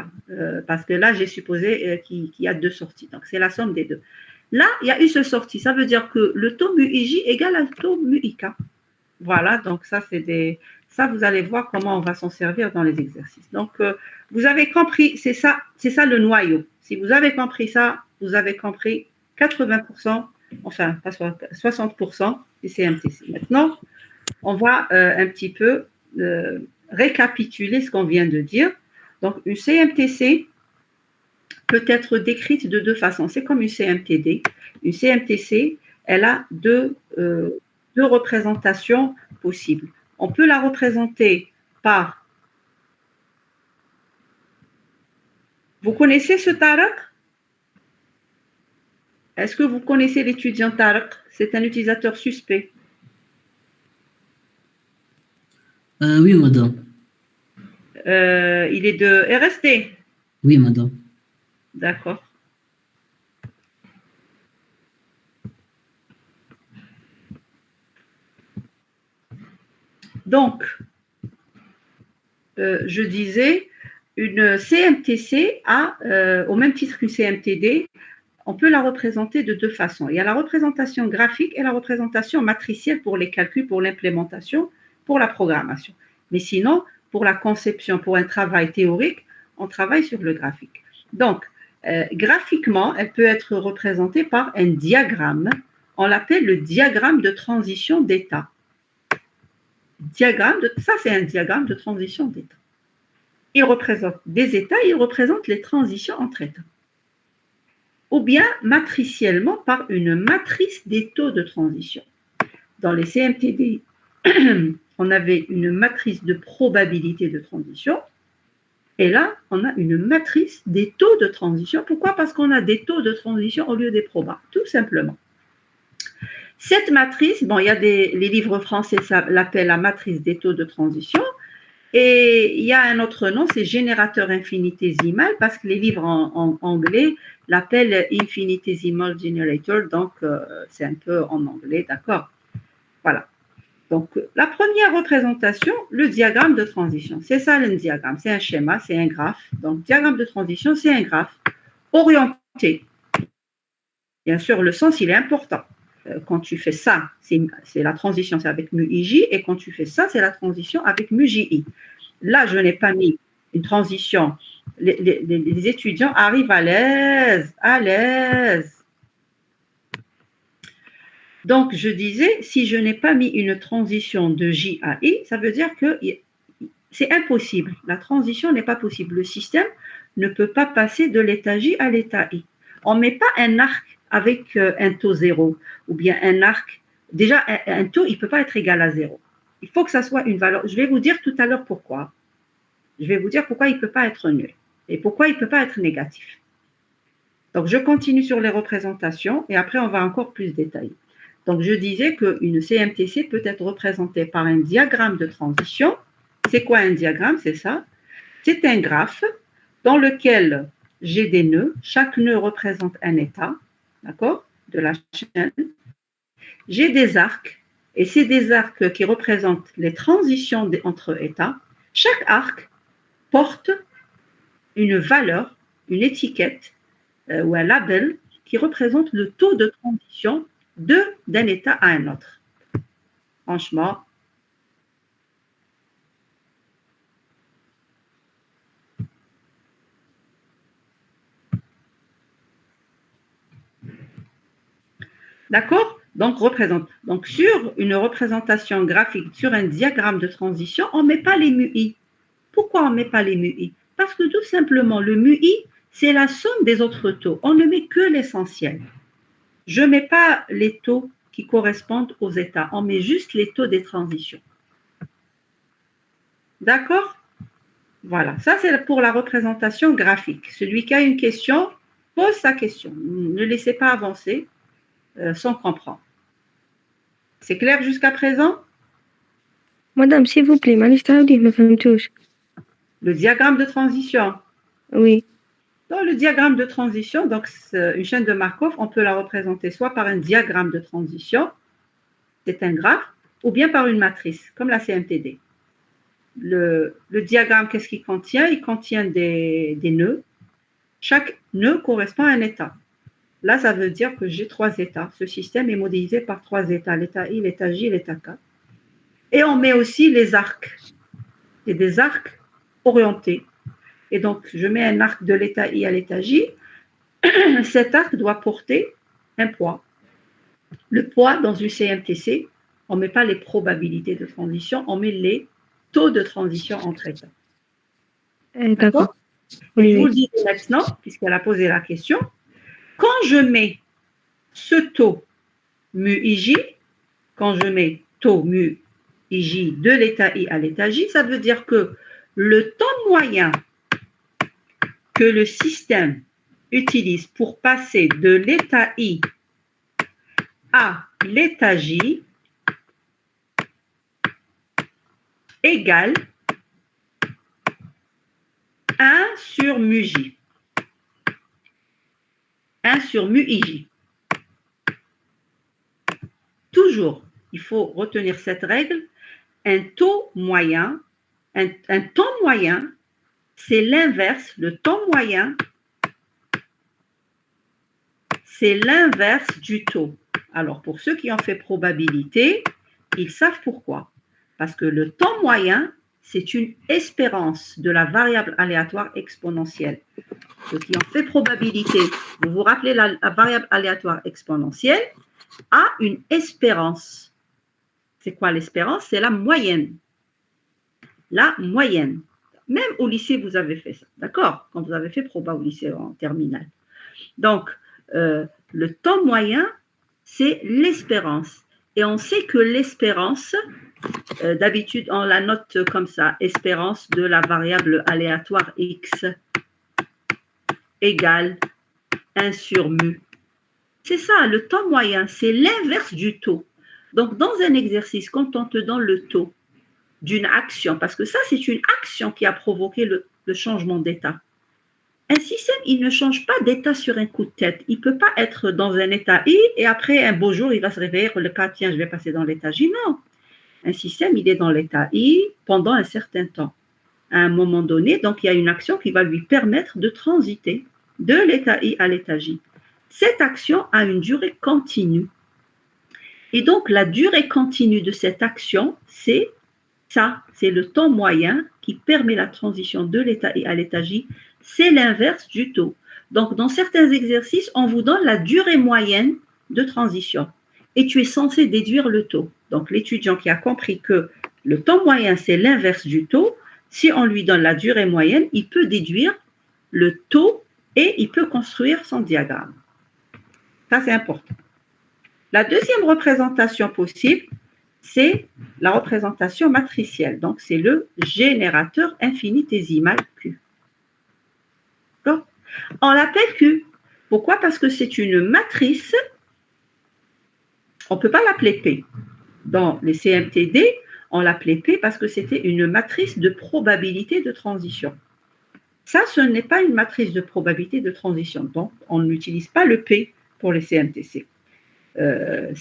Parce que là, j'ai supposé qu'il y a deux sorties. Donc, c'est la somme des deux. Là, il y a une seule sortie. Ça veut dire que le taux MUIJ égale au taux MUIK. Voilà, donc ça, ça, vous allez voir comment on va s'en servir dans les exercices. Donc, vous avez compris, c'est ça le noyau. Si vous avez compris ça, vous avez compris 80%, enfin, pas 60% du CMTC. Maintenant, on va un petit peu récapituler ce qu'on vient de dire. Donc, une CMTC peut être décrite de deux façons. C'est comme une CMTD. Une CMTC, elle a deux deux représentations possibles. On peut la représenter par... Vous connaissez ce Tarek? Est-ce que vous connaissez l'étudiant Tarek? C'est un utilisateur suspect. Oui, madame. Il est de RST? Oui, madame. D'accord. Donc, je disais, une CMTC a, au même titre qu'une CMTD, on peut la représenter de deux façons. Il y a la représentation graphique et la représentation matricielle pour les calculs, pour l'implémentation, pour la programmation. Mais sinon, pour la conception, pour un travail théorique, on travaille sur le graphique. Donc, graphiquement, elle peut être représentée par un diagramme. On l'appelle le diagramme de transition d'état. Ça, c'est un diagramme de transition d'état. Il représente des états, il représente les transitions entre états. Ou bien matriciellement par une matrice des taux de transition. Dans les CMTD, on avait une matrice de probabilité de transition, et là, on a une matrice des taux de transition. Pourquoi? Parce qu'on a des taux de transition au lieu des probas, tout simplement. Cette matrice, bon, il y a les livres français l'appellent la matrice des taux de transition, et il y a un autre nom, c'est générateur infinitésimal, parce que les livres en anglais l'appellent infinitesimal generator, donc c'est un peu en anglais, d'accord? Voilà. Donc, la première représentation, le diagramme de transition. C'est ça le diagramme, c'est un schéma, c'est un graphe. Donc, diagramme de transition, c'est un graphe orienté. Bien sûr, le sens, il est important. Quand tu fais ça, c'est la transition, c'est avec mu ij, et quand tu fais ça, c'est la transition avec mu ji. Là, je n'ai pas mis une transition. Les étudiants arrivent à l'aise, à l'aise. Donc, je disais, si je n'ai pas mis une transition de J à I, ça veut dire que c'est impossible. La transition n'est pas possible. Le système ne peut pas passer de l'état J à l'état I. On ne met pas un arc avec un taux 0 ou bien un arc. Déjà, un taux, il ne peut pas être égal à 0. Il faut que ça soit une valeur. Je vais vous dire tout à l'heure pourquoi. Je vais vous dire pourquoi il ne peut pas être nul et pourquoi il ne peut pas être négatif. Donc, je continue sur les représentations et après, on va encore plus détailler. Donc, je disais qu'une CMTC peut être représentée par un diagramme de transition. C'est quoi un diagramme? C'est ça. C'est un graphe dans lequel j'ai des nœuds. Chaque nœud représente un état, d'accord, de la chaîne. J'ai des arcs, et c'est des arcs qui représentent les transitions entre états. Chaque arc porte une valeur, une étiquette ou un label qui représente le taux de transition d'un état à un autre. Franchement, d'accord? Donc, sur une représentation graphique, sur un diagramme de transition, on ne met pas les MUI. Pourquoi on ne met pas les MUI? Parce que tout simplement, le MUI, c'est la somme des autres taux. On ne met que l'essentiel. Je ne mets pas les taux qui correspondent aux états. On met juste les taux des transitions. D'accord? Voilà, ça c'est pour la représentation graphique. Celui qui a une question, pose sa question. Ne laissez pas avancer sans comprendre. C'est clair jusqu'à présent? Madame, s'il vous plaît, Le diagramme de transition. Oui. Dans le diagramme de transition, donc une chaîne de Markov, on peut la représenter soit par un diagramme de transition, c'est un graphe, ou bien par une matrice, comme la CMTD. Le diagramme, qu'est-ce qu'il contient? Il contient des nœuds. Chaque nœud correspond à un état. Là, ça veut dire que j'ai 3 états. Ce système est modélisé par 3 états, l'état I, l'état J, l'état K. Et on met aussi les arcs. C'est des arcs orientés. Et donc, je mets un arc de l'état I à l'état J. Cet arc doit porter un poids. Le poids dans une CMTC, on ne met pas les probabilités de transition, on met les taux de transition entre états. D'accord? Oui, je vous le dis maintenant, puisqu'elle a posé la question. Quand je mets ce taux mu ij, quand je mets taux mu IJ de l'état I à l'état J, ça veut dire que le temps moyen que le système utilise pour passer de l'état I à l'état J égale 1 sur mu J. 1 sur mu IJ. Toujours, il faut retenir cette règle. Un taux moyen, un temps moyen, c'est l'inverse. Le temps moyen, c'est l'inverse du taux. Alors, pour ceux qui ont fait probabilité, ils savent pourquoi. Parce que le temps moyen, c'est une espérance de la variable aléatoire exponentielle. Ceux qui ont fait probabilité, vous vous rappelez la variable aléatoire exponentielle a une espérance. C'est quoi l'espérance? C'est la moyenne. La moyenne. Même au lycée, vous avez fait ça. D'accord? Quand vous avez fait proba au lycée en terminale. Donc, le temps moyen, c'est l'espérance. Et on sait que l'espérance, d'habitude, on la note comme ça. Espérance de la variable aléatoire x égale 1 sur mu. C'est ça, le temps moyen, c'est l'inverse du taux. Donc, dans un exercice, quand on te donne le taux d'une action, parce que ça, c'est une action qui a provoqué le changement d'état. Un système, il ne change pas d'état sur un coup de tête. Il ne peut pas être dans un état I et après, un beau jour, il va se réveiller, le cas, tiens, je vais passer dans l'état J. Non. Un système, il est dans l'état I pendant un certain temps. À un moment donné, donc, il y a une action qui va lui permettre de transiter de l'état I à l'état J. Cette action a une durée continue. Et donc, la durée continue de cette action, c'est ça, c'est le temps moyen qui permet la transition de l'état I à l'état J. C'est l'inverse du taux. Donc, dans certains exercices, on vous donne la durée moyenne de transition et tu es censé déduire le taux. Donc, l'étudiant qui a compris que le temps moyen, c'est l'inverse du taux, si on lui donne la durée moyenne, il peut déduire le taux et il peut construire son diagramme. Ça, c'est important. La deuxième représentation possible, c'est la représentation matricielle. Donc, c'est le générateur infinitésimal Q. D'accord? On l'appelle Q. Pourquoi? Parce que c'est une matrice. On ne peut pas l'appeler P. Dans les CMTD, on l'appelait P parce que c'était une matrice de probabilité de transition. Ça, ce n'est pas une matrice de probabilité de transition. Donc, on n'utilise pas le P pour les CMTC. Dans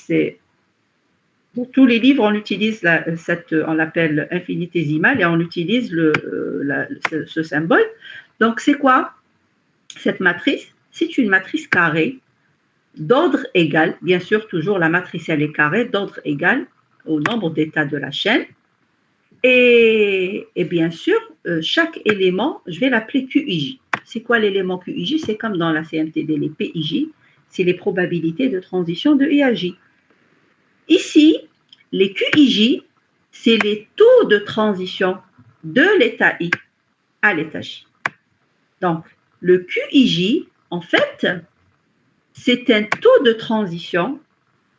tous les livres, on utilise on l'appelle infinitésimale et on utilise ce symbole. Donc, c'est quoi cette matrice? C'est une matrice carrée d'ordre égal, bien sûr, toujours la matrice elle est carrée, d'ordre égal au nombre d'états de la chaîne. Et bien sûr, chaque élément, je vais l'appeler QIJ. C'est quoi l'élément QIJ? C'est comme dans la CMTD, les PIJ, c'est les probabilités de transition de I à J. Ici, les QIJ, c'est les taux de transition de l'état I à l'état J. Donc, le QIJ, en fait, c'est un taux de transition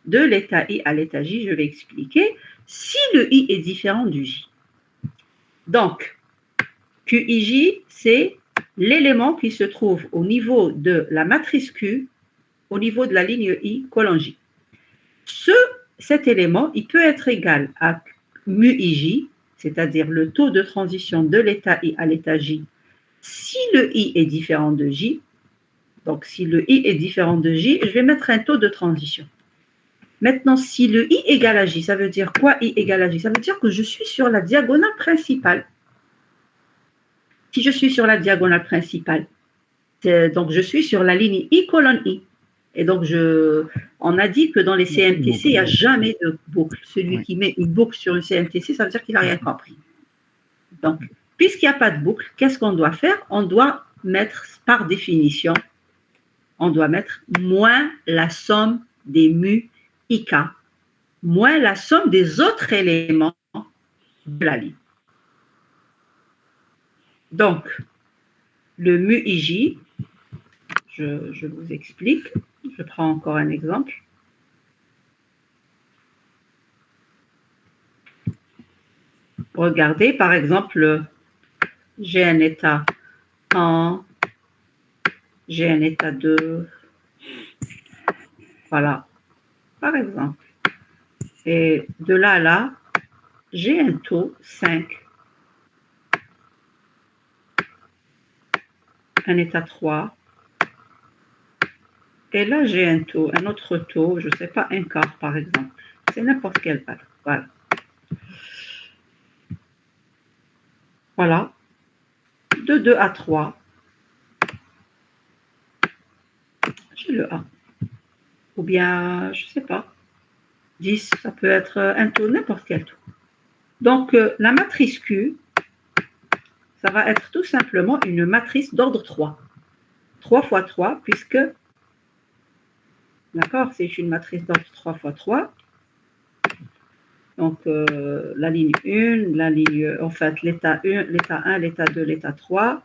de l'état I à l'état J. Je vais expliquer si le I est différent du J. Donc, QIJ, c'est l'élément qui se trouve au niveau de la matrice Q, au niveau de la ligne I colon J. Cet élément, il peut être égal à mu IJ, c'est-à-dire le taux de transition de l'état I à l'état J, si le I est différent de J. Donc, si le I est différent de J, je vais mettre un taux de transition. Maintenant, si le I égale à J, ça veut dire quoi I égale à J? Ça veut dire que je suis sur la diagonale principale. Si je suis sur la diagonale principale, donc je suis sur la ligne I colonne I. Et donc, on a dit que dans les CMTC, il n'y a jamais de boucle. Celui qui met une boucle sur une CMTC, ça veut dire qu'il n'a rien compris. Donc, puisqu'il n'y a pas de boucle, qu'est-ce qu'on doit faire? On doit mettre, par définition, on doit mettre moins la somme des mu IK, moins la somme des autres éléments de la ligne. Donc, le mu IJ, je vous explique. Je prends encore un exemple. Regardez, par exemple, j'ai un état 1, j'ai un état 2, voilà, par exemple. Et de là à là, j'ai un taux 5, un état 3, et là j'ai un autre taux, je ne sais pas, un quart par exemple. C'est n'importe quelle valeur. Voilà. Voilà. De 2 à 3, j'ai le A. Ou bien, je ne sais pas, 10, ça peut être un taux, n'importe quel taux. Donc, la matrice Q, ça va être tout simplement une matrice d'ordre 3. 3 fois 3, puisque, d'accord, c'est une matrice d'ordre 3 fois 3. Donc, la ligne 1, la ligne, en fait, l'état 1, l'état 1, l'état 2, l'état 3.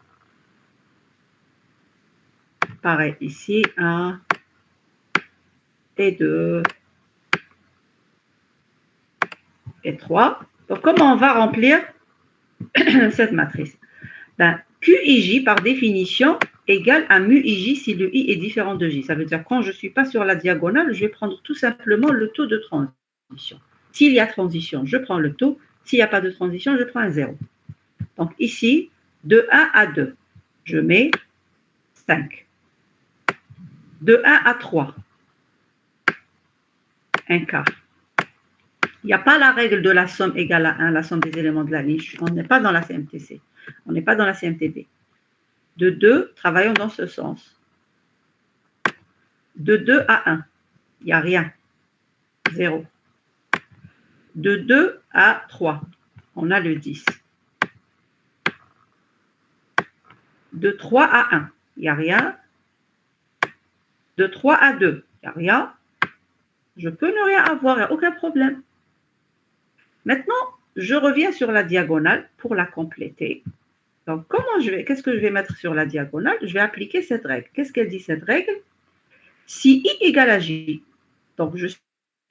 Pareil ici, 1 et 2 et 3. Donc, comment on va remplir cette matrice? Ben, QIJ, par définition, égale à mu IJ si le I est différent de J. Ça veut dire quand je ne suis pas sur la diagonale, je vais prendre tout simplement le taux de transition. S'il y a transition, je prends le taux. S'il n'y a pas de transition, je prends un 0. Donc ici, de 1 à 2, je mets 5. De 1 à 3, un quart. Il n'y a pas la règle de la somme égale à 1, la somme des éléments de la niche. On n'est pas dans la CMTC. On n'est pas dans la CMTB. De 2, travaillons dans ce sens. De 2 à 1, il n'y a rien. 0. De 2 à 3, on a le 10. De 3 à 1, il n'y a rien. De 3 à 2, il n'y a rien. Je peux ne rien avoir, il n'y a aucun problème. Maintenant, je reviens sur la diagonale pour la compléter. Donc, qu'est-ce que je vais mettre sur la diagonale? Je vais appliquer cette règle. Qu'est-ce qu'elle dit, cette règle? Si I égale à J, donc je suis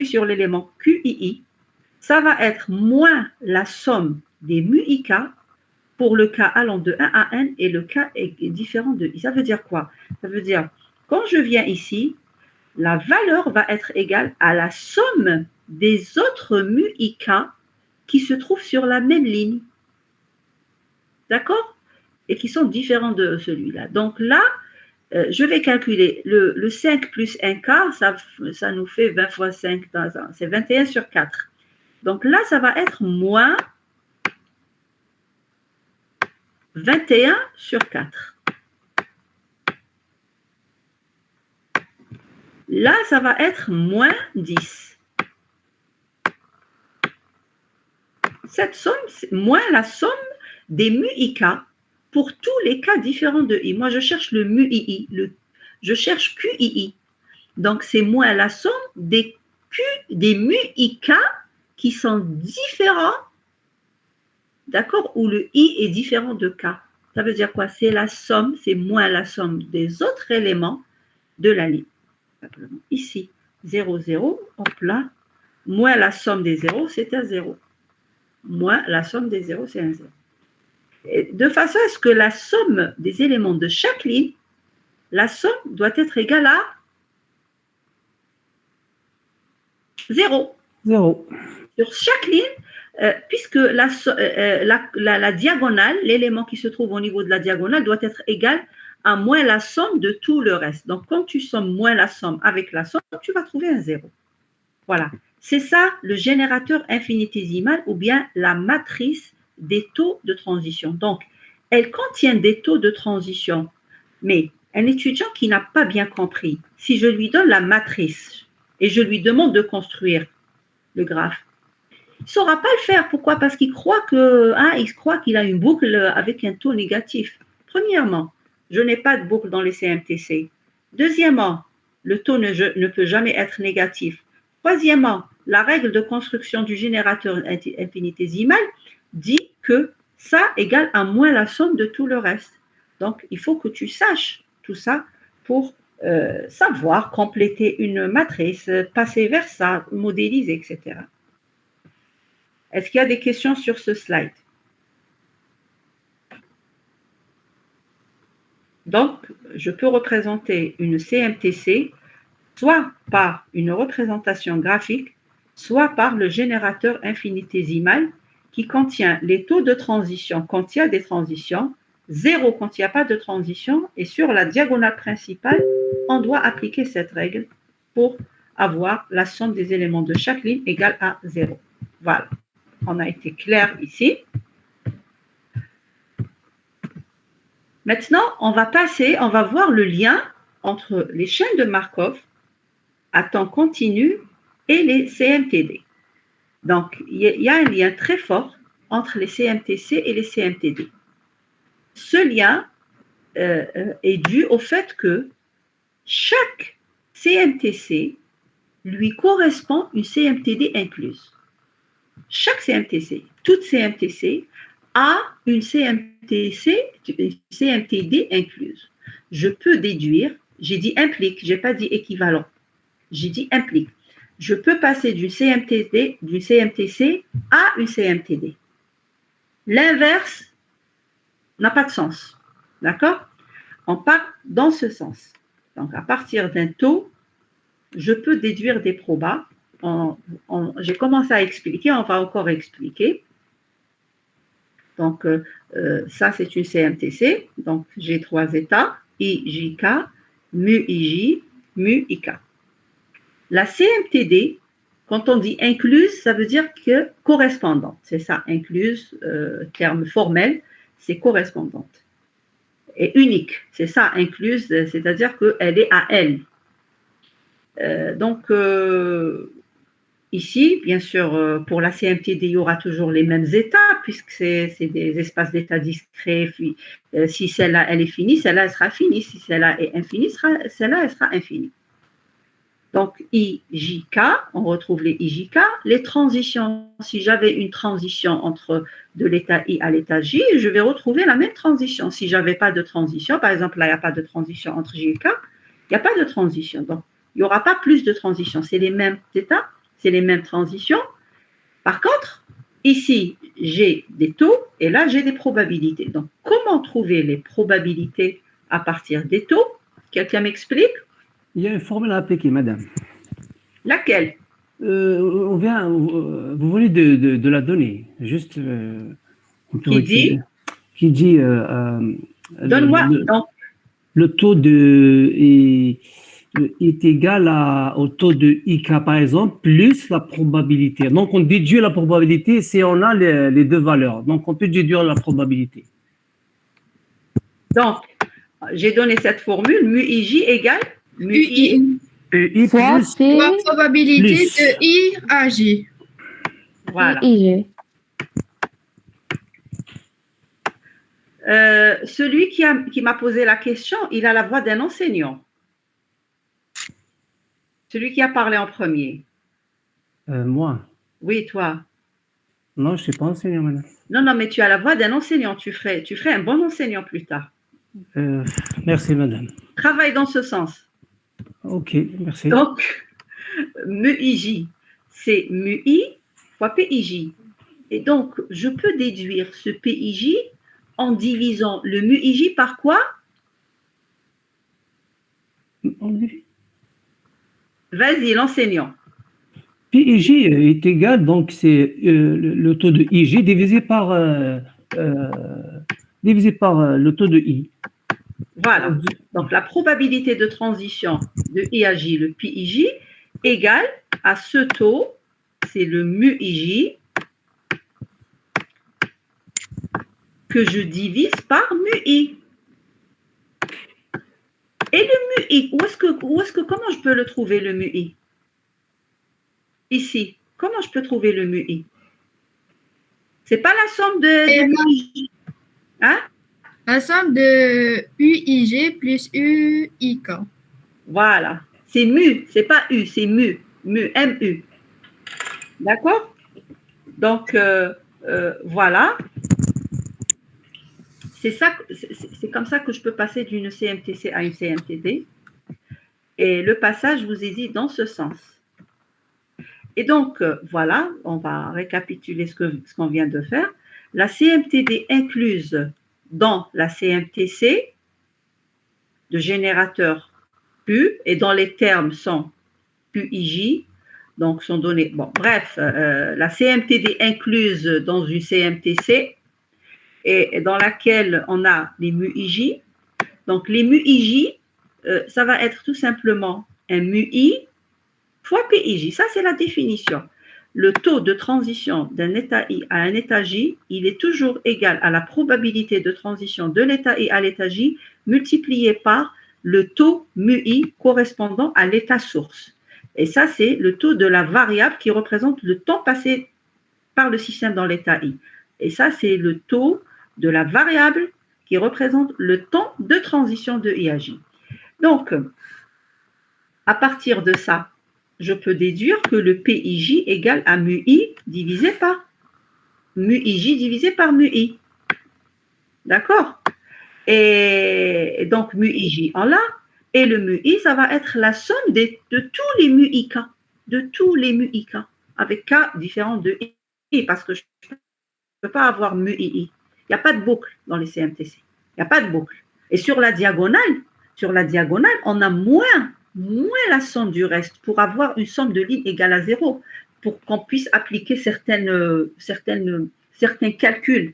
sur l'élément QII, ça va être moins la somme des mu IK pour le cas allant de 1 à n et le cas est différent de I. Ça veut dire quoi? Ça veut dire, quand je viens ici, la valeur va être égale à la somme des autres mu IK qui se trouvent sur la même ligne. D'accord? Et qui sont différents de celui-là. Donc là, je vais calculer le 5 plus 1 quart, ça nous fait 20 fois 5, c'est 21 sur 4. Donc là, ça va être moins 21 sur 4. Là, ça va être moins 10. Cette somme, c'est moins la somme des mu IK pour tous les cas différents de I. Moi, je cherche le mu II, je cherche QII. Donc, c'est moins la somme des mu IK qui sont différents, d'accord, où le I est différent de K. Ça veut dire quoi? C'est la somme, c'est moins la somme des autres éléments de la ligne. Simplement ici, 0, 0, hop là, moins la somme des zéros, c'est un 0. Moins la somme des zéros, c'est un 0. Et de façon à ce que la somme des éléments de chaque ligne, la somme doit être égale à 0. 0. Sur chaque ligne, puisque la diagonale, l'élément qui se trouve au niveau de la diagonale doit être égal à moins la somme de tout le reste. Donc, quand tu sommes moins la somme avec la somme, tu vas trouver un 0. Voilà. C'est ça le générateur infinitésimal ou bien la matrice des taux de transition. Donc, elle contient des taux de transition. Mais un étudiant qui n'a pas bien compris, si je lui donne la matrice et je lui demande de construire le graphe, il ne saura pas le faire. Pourquoi? Parce qu'il croit qu'il a une boucle avec un taux négatif. Premièrement, je n'ai pas de boucle dans les CMTC. Deuxièmement, le taux ne peut jamais être négatif. Troisièmement, la règle de construction du générateur infinitésimal dit que ça égale à moins la somme de tout le reste. Donc, il faut que tu saches tout ça pour savoir compléter une matrice, passer vers ça, modéliser, etc. Est-ce qu'il y a des questions sur ce slide? Donc, je peux représenter une CMTC soit par une représentation graphique, soit par le générateur infinitésimal qui contient les taux de transition quand il y a des transitions, 0 quand il n'y a pas de transition, et sur la diagonale principale, on doit appliquer cette règle pour avoir la somme des éléments de chaque ligne égale à 0. Voilà, on a été clair ici. Maintenant, on va voir le lien entre les chaînes de Markov à temps continu et les CMTD. Donc, il y a un lien très fort entre les CMTC et les CMTD. Ce lien est dû au fait que chaque CMTC lui correspond une CMTD incluse. Chaque CMTC, toute CMTC, a une CMTD incluse. Je peux déduire, j'ai dit implique, je n'ai pas dit équivalent, j'ai dit implique. Je peux passer d'une CMTC à une CMTD. L'inverse n'a pas de sens. D'accord? On part dans ce sens. Donc, à partir d'un taux, je peux déduire des probas. J'ai commencé à expliquer, on va encore expliquer. Donc, ça, c'est une CMTC. Donc, j'ai 3 états, IJK, MU-IJ, MU-IK. La CMTD, quand on dit incluse, ça veut dire que correspondante. C'est ça, incluse, terme formel, c'est correspondante. Et unique, c'est ça, incluse, c'est-à-dire qu'elle est à elle. Donc, ici, bien sûr, pour la CMTD, il y aura toujours les mêmes états, puisque c'est des espaces d'état discrets. Puis, si celle-là, elle est finie, celle-là, elle sera finie. Si celle-là est infinie, celle-là, elle sera infinie. Donc, IJK, on retrouve les IJK. Les transitions, si j'avais une transition entre de l'état I à l'état J, je vais retrouver la même transition. Si je n'avais pas de transition, par exemple, là, il n'y a pas de transition entre J et K, il n'y a pas de transition. Donc, il n'y aura pas plus de transition. C'est les mêmes états, c'est les mêmes transitions. Par contre, ici, j'ai des taux et là, j'ai des probabilités. Donc, comment trouver les probabilités à partir des taux? Quelqu'un m'explique? Il y a une formule à appliquer, madame. Laquelle? Vous venez de la donner. Juste. Qui dit Donne-moi. Le taux est égal au taux de IK, par exemple, plus la probabilité. Donc, on déduit la probabilité si on a les deux valeurs. Donc, on peut déduire la probabilité. Donc, j'ai donné cette formule, MU-IJ égale UI plus la probabilité de I à J. Voilà. Celui qui m'a posé la question, il a la voix d'un enseignant. Celui qui a parlé en premier. Moi? Oui, toi. Non, je ne suis pas enseignant, madame. Non, mais tu as la voix d'un enseignant. Tu ferais un bon enseignant plus tard. Merci, madame. Travaille dans ce sens. Ok, merci. Donc, MU-IJ, c'est MU-I fois PIJ. Et donc, je peux déduire ce PIJ en divisant le MU-IJ par quoi? Vas-y, l'enseignant. PIJ est égal, donc c'est le taux de IJ divisé par le taux de I. Voilà. Donc, la probabilité de transition de I à J, le PIJ, égale à ce taux, c'est le MU-IJ, que je divise par MU-I. Et le MU-I, comment je peux le trouver, le MU-I? Ici, comment je peux trouver le MU-I? C'est pas la somme de MU-I. Hein? La somme de UIG plus UIK. Voilà. C'est mu, c'est pas U, c'est mu. Mu, MU. D'accord? Donc, voilà. C'est comme ça que je peux passer d'une CMTC à une CMTD. Et le passage, je vous ai dit, dans ce sens. Et donc, voilà, on va récapituler ce qu'on vient de faire. La CMTD incluse dans la CMTC de générateur U, et dont les termes sont QIJ, donc sont donnés. Bon, bref, la CMTD incluse dans une CMTC et dans laquelle on a les MUIJ. Donc, les MUIJ, ça va être tout simplement un MUI fois PIJ. Ça, c'est la définition. Le taux de transition d'un état I à un état J, il est toujours égal à la probabilité de transition de l'état I à l'état J multiplié par le taux MUI correspondant à l'état source. Et ça, c'est le taux de la variable qui représente le temps passé par le système dans l'état I. Et ça, c'est le taux de la variable qui représente le temps de transition de I à J. Donc, à partir de ça, je peux déduire que le PIJ égale à MUI divisé par MUIJ divisé par MUI. D'accord? Et donc, MUIJ en là, et le MUI, ça va être la somme de tous les MUIK, de tous les MUIK, avec K différent de I, parce que je ne peux pas avoir MUII. Il n'y a pas de boucle dans les CMTC. Il n'y a pas de boucle. Et sur la diagonale, on a moins la somme du reste pour avoir une somme de lignes égale à 0, pour qu'on puisse appliquer certains calculs.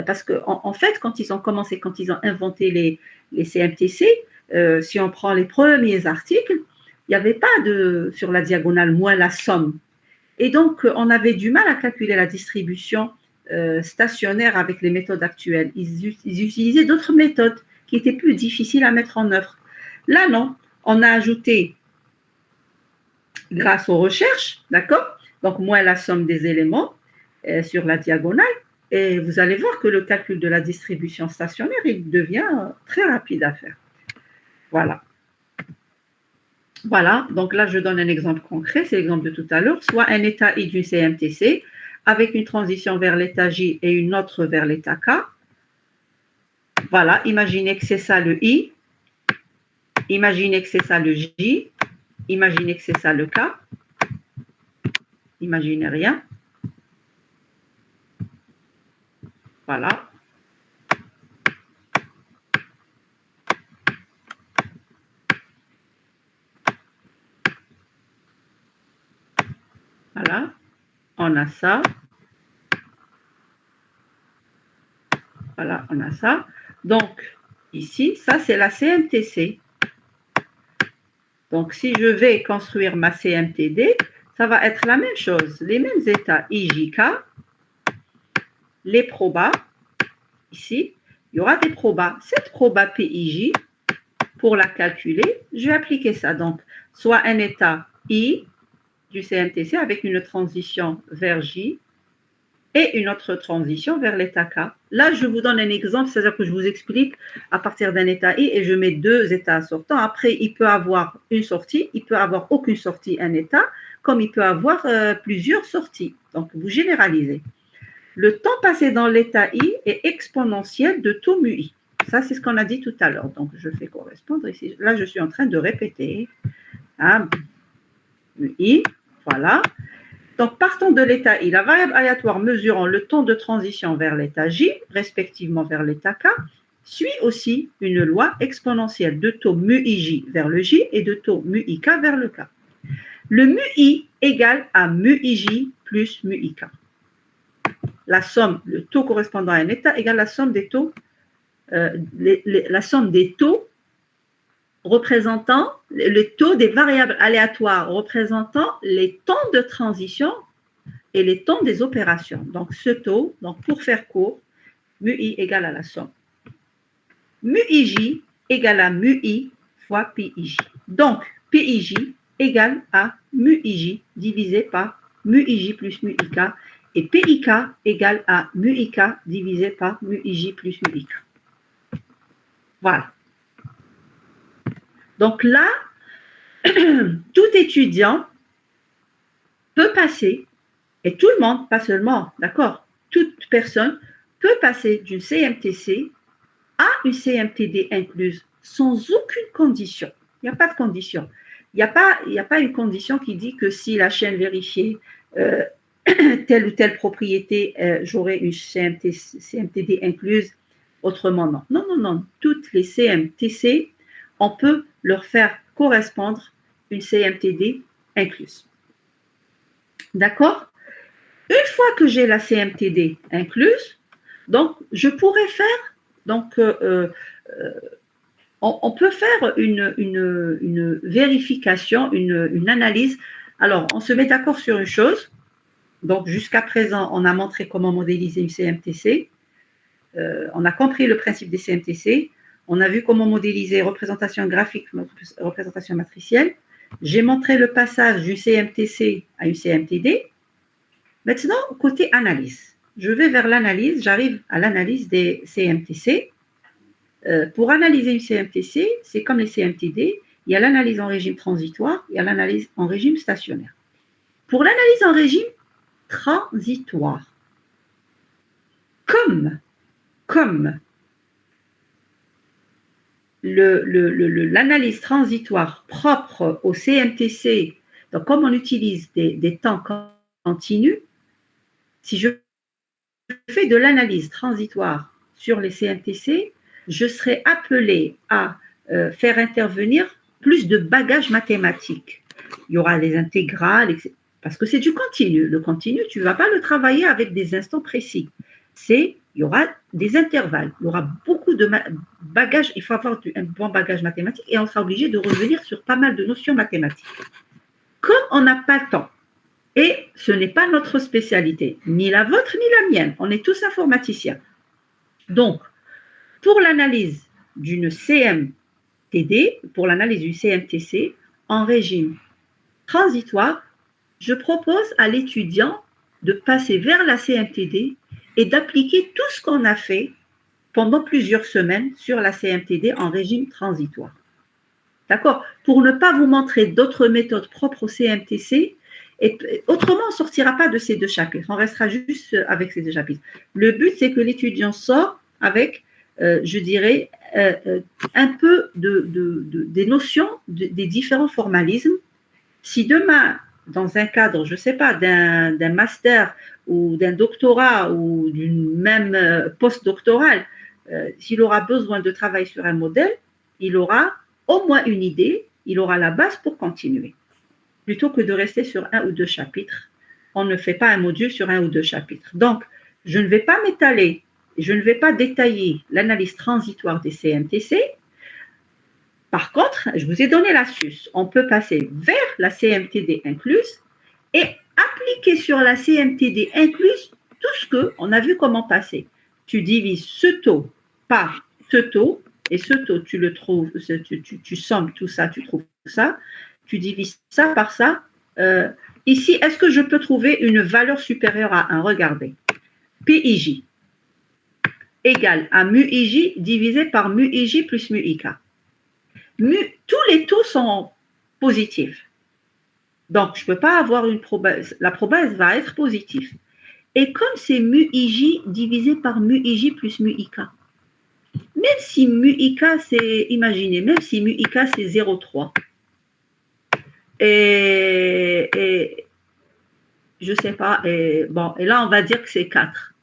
Parce qu'en fait, quand ils ont inventé les CMTC, si on prend les premiers articles, il n'y avait pas sur la diagonale moins la somme. Et donc, on avait du mal à calculer la distribution stationnaire avec les méthodes actuelles. Ils utilisaient d'autres méthodes qui étaient plus difficiles à mettre en œuvre. Là, non. On a ajouté, grâce aux recherches, d'accord? Donc, moins la somme des éléments sur la diagonale. Et vous allez voir que le calcul de la distribution stationnaire, il devient très rapide à faire. Voilà. Voilà. Donc là, je donne un exemple concret. C'est l'exemple de tout à l'heure. Soit un état I d'une CMTC avec une transition vers l'état J et une autre vers l'état K. Voilà. Imaginez que c'est ça le I. Imaginez que c'est ça le J. Imaginez que c'est ça le K. Imaginez rien. Voilà. Voilà. On a ça. Voilà, on a ça. Donc, ici, ça, c'est la CMTC. Donc, si je vais construire ma CMTD, ça va être la même chose. Les mêmes états IJK, les probas. Ici, il y aura des probas. Cette proba PIJ, pour la calculer, je vais appliquer ça. Donc, soit un état I du CMTC avec une transition vers J et une autre transition vers l'état K. Là, je vous donne un exemple, c'est-à-dire que je vous explique à partir d'un état I et je mets deux états sortants. Après, il peut avoir une sortie, il peut avoir aucune sortie, un état, comme il peut avoir plusieurs sorties. Donc, vous généralisez. Le temps passé dans l'état I est exponentiel de taux MUI. Ça, c'est ce qu'on a dit tout à l'heure. Donc, je fais correspondre ici. Là, je suis en train de répéter. Hein, MUI, voilà. Donc, partant de l'état I, la variable aléatoire mesurant le temps de transition vers l'état J, respectivement vers l'état K, suit aussi une loi exponentielle de taux MUIJ vers le J et de taux MUIK vers le K. Le MUI égale à MUIJ plus MUIK. La somme, le taux correspondant à un état égale la somme des taux, la somme des taux représentant le taux des variables aléatoires représentant les temps de transition et les temps des opérations. Donc, ce taux, donc pour faire court, MUI égale à la somme. MUIJ égale à MUI fois PIJ. Donc, PIJ égale à MUIJ divisé par MUIJ plus MUIK et PIK égale à MUIK divisé par MUIJ plus MUIK. Voilà. Donc là, tout étudiant peut passer, et tout le monde, pas seulement, d'accord, toute personne peut passer d'une CMTC à une CMTD incluse sans aucune condition. Il n'y a pas de condition. il n'y a pas une condition qui dit que si la chaîne vérifiée telle ou telle propriété, j'aurai une CMTD incluse, autrement non. Non, non, non. Toutes les CMTC, on peut leur faire correspondre une CMTD incluse. D'accord? Une fois que j'ai la CMTD incluse, donc je pourrais faire, donc on peut faire une vérification, une analyse. Alors, on se met d'accord sur une chose. Donc, jusqu'à présent, on a montré comment modéliser une CMTC. On a compris le principe des CMTC. On a vu comment modéliser représentation graphique, représentation matricielle. J'ai montré le passage d'une CMTC à une CMTD. Maintenant, côté analyse. Je vais vers l'analyse, j'arrive à l'analyse des CMTC. Pour analyser une CMTC, c'est comme les CMTD, il y a l'analyse en régime transitoire, il y a l'analyse en régime stationnaire. Pour l'analyse en régime transitoire, comme l'analyse transitoire propre au CMTC, donc comme on utilise des temps continus, si je fais de l'analyse transitoire sur les CMTC, je serai appelé à faire intervenir plus de bagages mathématiques. Il y aura les intégrales, etc. Parce que c'est du continu. Le continu, tu ne vas pas le travailler avec des instants précis. Il y aura des intervalles, il y aura beaucoup de bagages, il faut avoir un bon bagage mathématique et on sera obligé de revenir sur pas mal de notions mathématiques. Comme on n'a pas le temps, et ce n'est pas notre spécialité, ni la vôtre ni la mienne, on est tous informaticiens. Donc, pour l'analyse d'une CMTD, pour l'analyse du CMTC, en régime transitoire, je propose à l'étudiant de passer vers la CMTD et d'appliquer tout ce qu'on a fait pendant plusieurs semaines sur la CMTD en régime transitoire. D'accord? Pour ne pas vous montrer d'autres méthodes propres au CMTC, et autrement, on ne sortira pas de ces deux chapitres. On restera juste avec ces deux chapitres. Le but, c'est que l'étudiant sort avec, je dirais, un peu des notions des différents formalismes. Si demain, dans un cadre, je ne sais pas, d'un master ou d'un doctorat ou d'une même post-doctorale, s'il aura besoin de travailler sur un modèle, il aura au moins une idée, il aura la base pour continuer. Plutôt que de rester sur un ou deux chapitres, on ne fait pas un module sur un ou deux chapitres. Donc, je ne vais pas m'étaler, je ne vais pas détailler l'analyse transitoire des CMTC. Par contre, je vous ai donné l'astuce. On peut passer vers la CMTD incluse et appliquer sur la CMTD incluse tout ce qu'on a vu comment passer. Tu divises ce taux par ce taux, et ce taux, tu le trouves, tu sommes tout ça, tu trouves ça, tu divises ça par ça. Ici, est-ce que je peux trouver une valeur supérieure à 1? Regardez. PIJ égale à mu IJ divisé par mu IJ plus mu IK. Tous les taux sont positifs. Donc, je ne peux pas avoir une probabilité. La probabilité va être positive. Et comme c'est mu IJ divisé par mu IJ plus mu IK, même si mu IK, c'est, imaginez, même si mu IK, c'est 0,3, et je ne sais pas, et là, on va dire que c'est 4.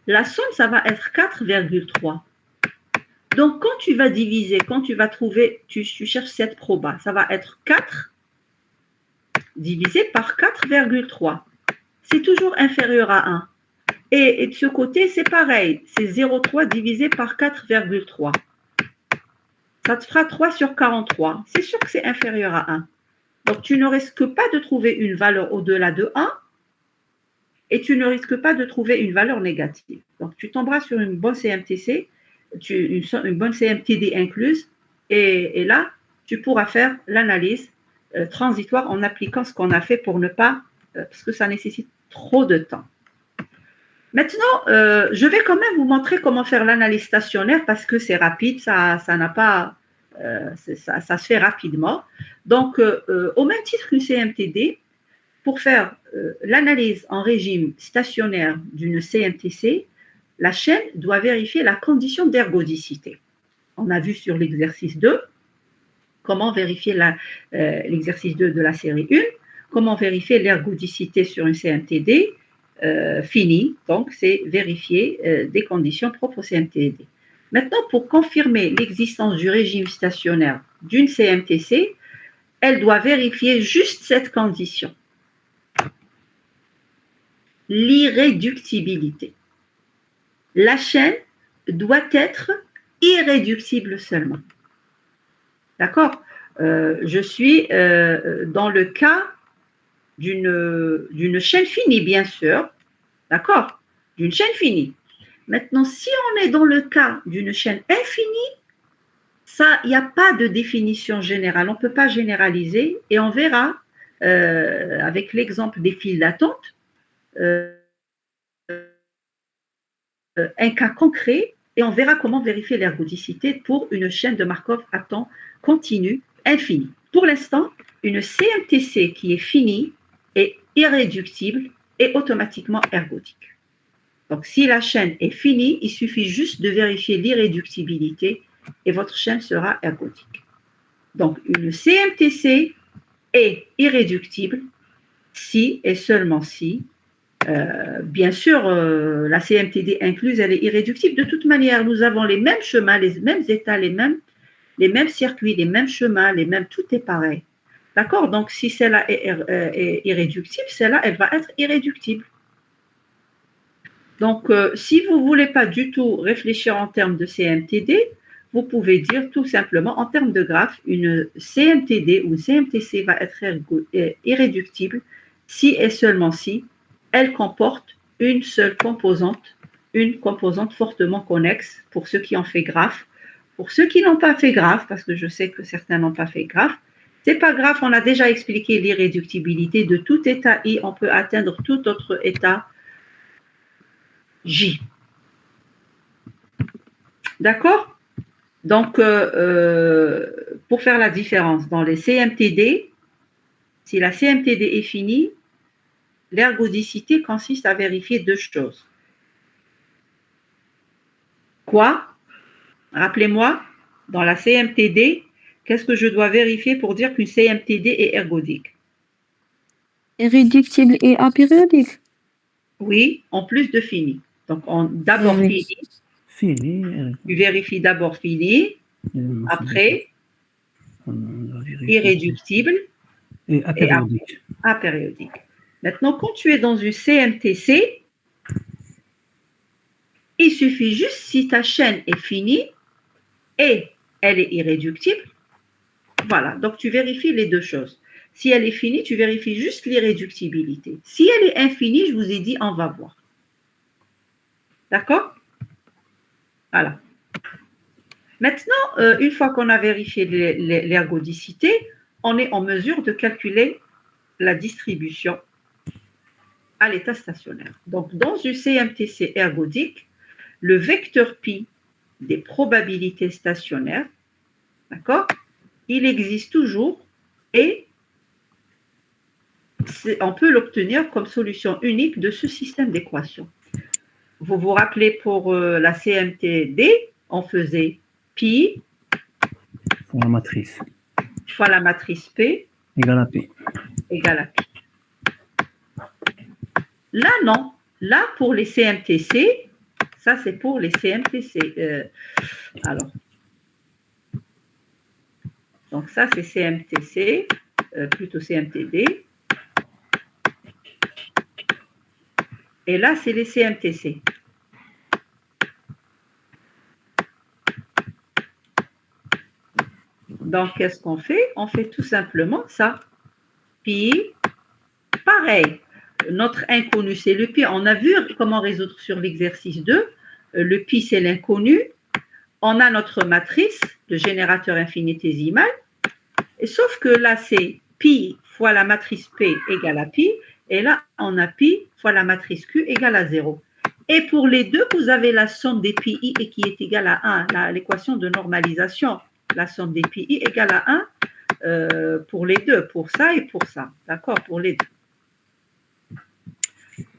La somme, ça va être 4,3. Donc, quand tu vas diviser, quand tu vas trouver, tu cherches cette proba, ça va être 4 divisé par 4,3. C'est toujours inférieur à 1. Et de ce côté, c'est pareil, c'est 0,3 divisé par 4,3. Ça te fera 3 sur 43. C'est sûr que c'est inférieur à 1. Donc, tu ne risques pas de trouver une valeur au-delà de 1 et tu ne risques pas de trouver une valeur négative. Donc, tu tomberas sur une bonne CMTC, une bonne CMTD incluse, et là, tu pourras faire l'analyse transitoire en appliquant ce qu'on a fait pour ne pas, parce que ça nécessite trop de temps. Maintenant, je vais quand même vous montrer comment faire l'analyse stationnaire parce que c'est rapide, ça se fait rapidement. Donc, au même titre qu'une CMTD, pour faire l'analyse en régime stationnaire d'une CMTC, la chaîne doit vérifier la condition d'ergodicité. On a vu sur l'exercice 2 comment vérifier l'exercice 2 de la série 1, comment vérifier l'ergodicité sur une CMTD finie, donc c'est vérifier des conditions propres au CMTD. Maintenant, pour confirmer l'existence du régime stationnaire d'une CMTC, elle doit vérifier juste cette condition, l'irréductibilité. La chaîne doit être irréductible seulement. D'accord? Je suis dans le cas d'une chaîne finie, bien sûr. D'accord? D'une chaîne finie. Maintenant, si on est dans le cas d'une chaîne infinie, ça, il n'y a pas de définition générale. On ne peut pas généraliser et on verra avec l'exemple des files d'attente un cas concret et on verra comment vérifier l'ergodicité pour une chaîne de Markov à temps continu infini. Pour l'instant, une CMTC qui est finie est irréductible et automatiquement ergodique. Donc, si la chaîne est finie, il suffit juste de vérifier l'irréductibilité et votre chaîne sera ergodique. Donc, une CMTC est irréductible si et seulement si, bien sûr, la CMTD incluse, elle est irréductible. De toute manière, nous avons les mêmes chemins, les mêmes états, les mêmes circuits, les mêmes chemins, tout est pareil. D'accord? Donc, si celle-là est irréductible, celle-là, elle va être irréductible. Donc, si vous ne voulez pas du tout réfléchir en termes de CMTD, vous pouvez dire tout simplement en termes de graphe, une CMTD ou une CMTC va être irréductible si et seulement si elle comporte une seule composante, une composante fortement connexe pour ceux qui ont fait graphe. Pour ceux qui n'ont pas fait graphe, parce que je sais que certains n'ont pas fait graphe, c'est pas grave, on a déjà expliqué l'irréductibilité de tout état I, on peut atteindre tout autre état J. D'accord? Donc, pour faire la différence, dans les CMTD, si la CMTD est finie, l'ergodicité consiste à vérifier deux choses. Quoi? Rappelez-moi, dans la CMTD, qu'est-ce que je dois vérifier pour dire qu'une CMTD est ergodique? Irréductible et apériodique. Oui, en plus de fini. Donc, d'abord Oui. fini. Tu vérifies d'abord fini, après irréductible et apériodique. Apériodique. Maintenant, quand tu es dans une CMTC, il suffit juste, si ta chaîne est finie et elle est irréductible, voilà, donc tu vérifies les deux choses. Si elle est finie, tu vérifies juste l'irréductibilité. Si elle est infinie, je vous ai dit, on va voir. D'accord? Voilà. Maintenant, une fois qu'on a vérifié l'ergodicité, on est en mesure de calculer la distribution à l'état stationnaire. Donc, dans une CMTC ergodique, le vecteur pi des probabilités stationnaires, d'accord, il existe toujours et on peut l'obtenir comme solution unique de ce système d'équations. Vous vous rappelez, pour la CMTD, on faisait pi Pour la matrice. fois la matrice P Égale à P. égale à pi. Là, non. Là, pour les CMTC, ça c'est pour les CMTC. Alors, donc ça c'est CMTC, plutôt CMTD. Et là, c'est les CMTC. Donc, qu'est-ce qu'on fait? On fait tout simplement ça. Pi, pareil. Notre inconnu, c'est le pi. On a vu comment résoudre sur l'exercice 2. Le pi, c'est l'inconnu. On a notre matrice de générateur infinitésimal. Et sauf que là, c'est pi fois la matrice P égale à pi. Et là, on a pi fois la matrice Q égale à 0. Et pour les deux, vous avez la somme des pi i et qui est égale à 1. L'équation de normalisation, la somme des pi i égale à 1 pour les deux, pour ça et pour ça. D'accord? Pour les deux.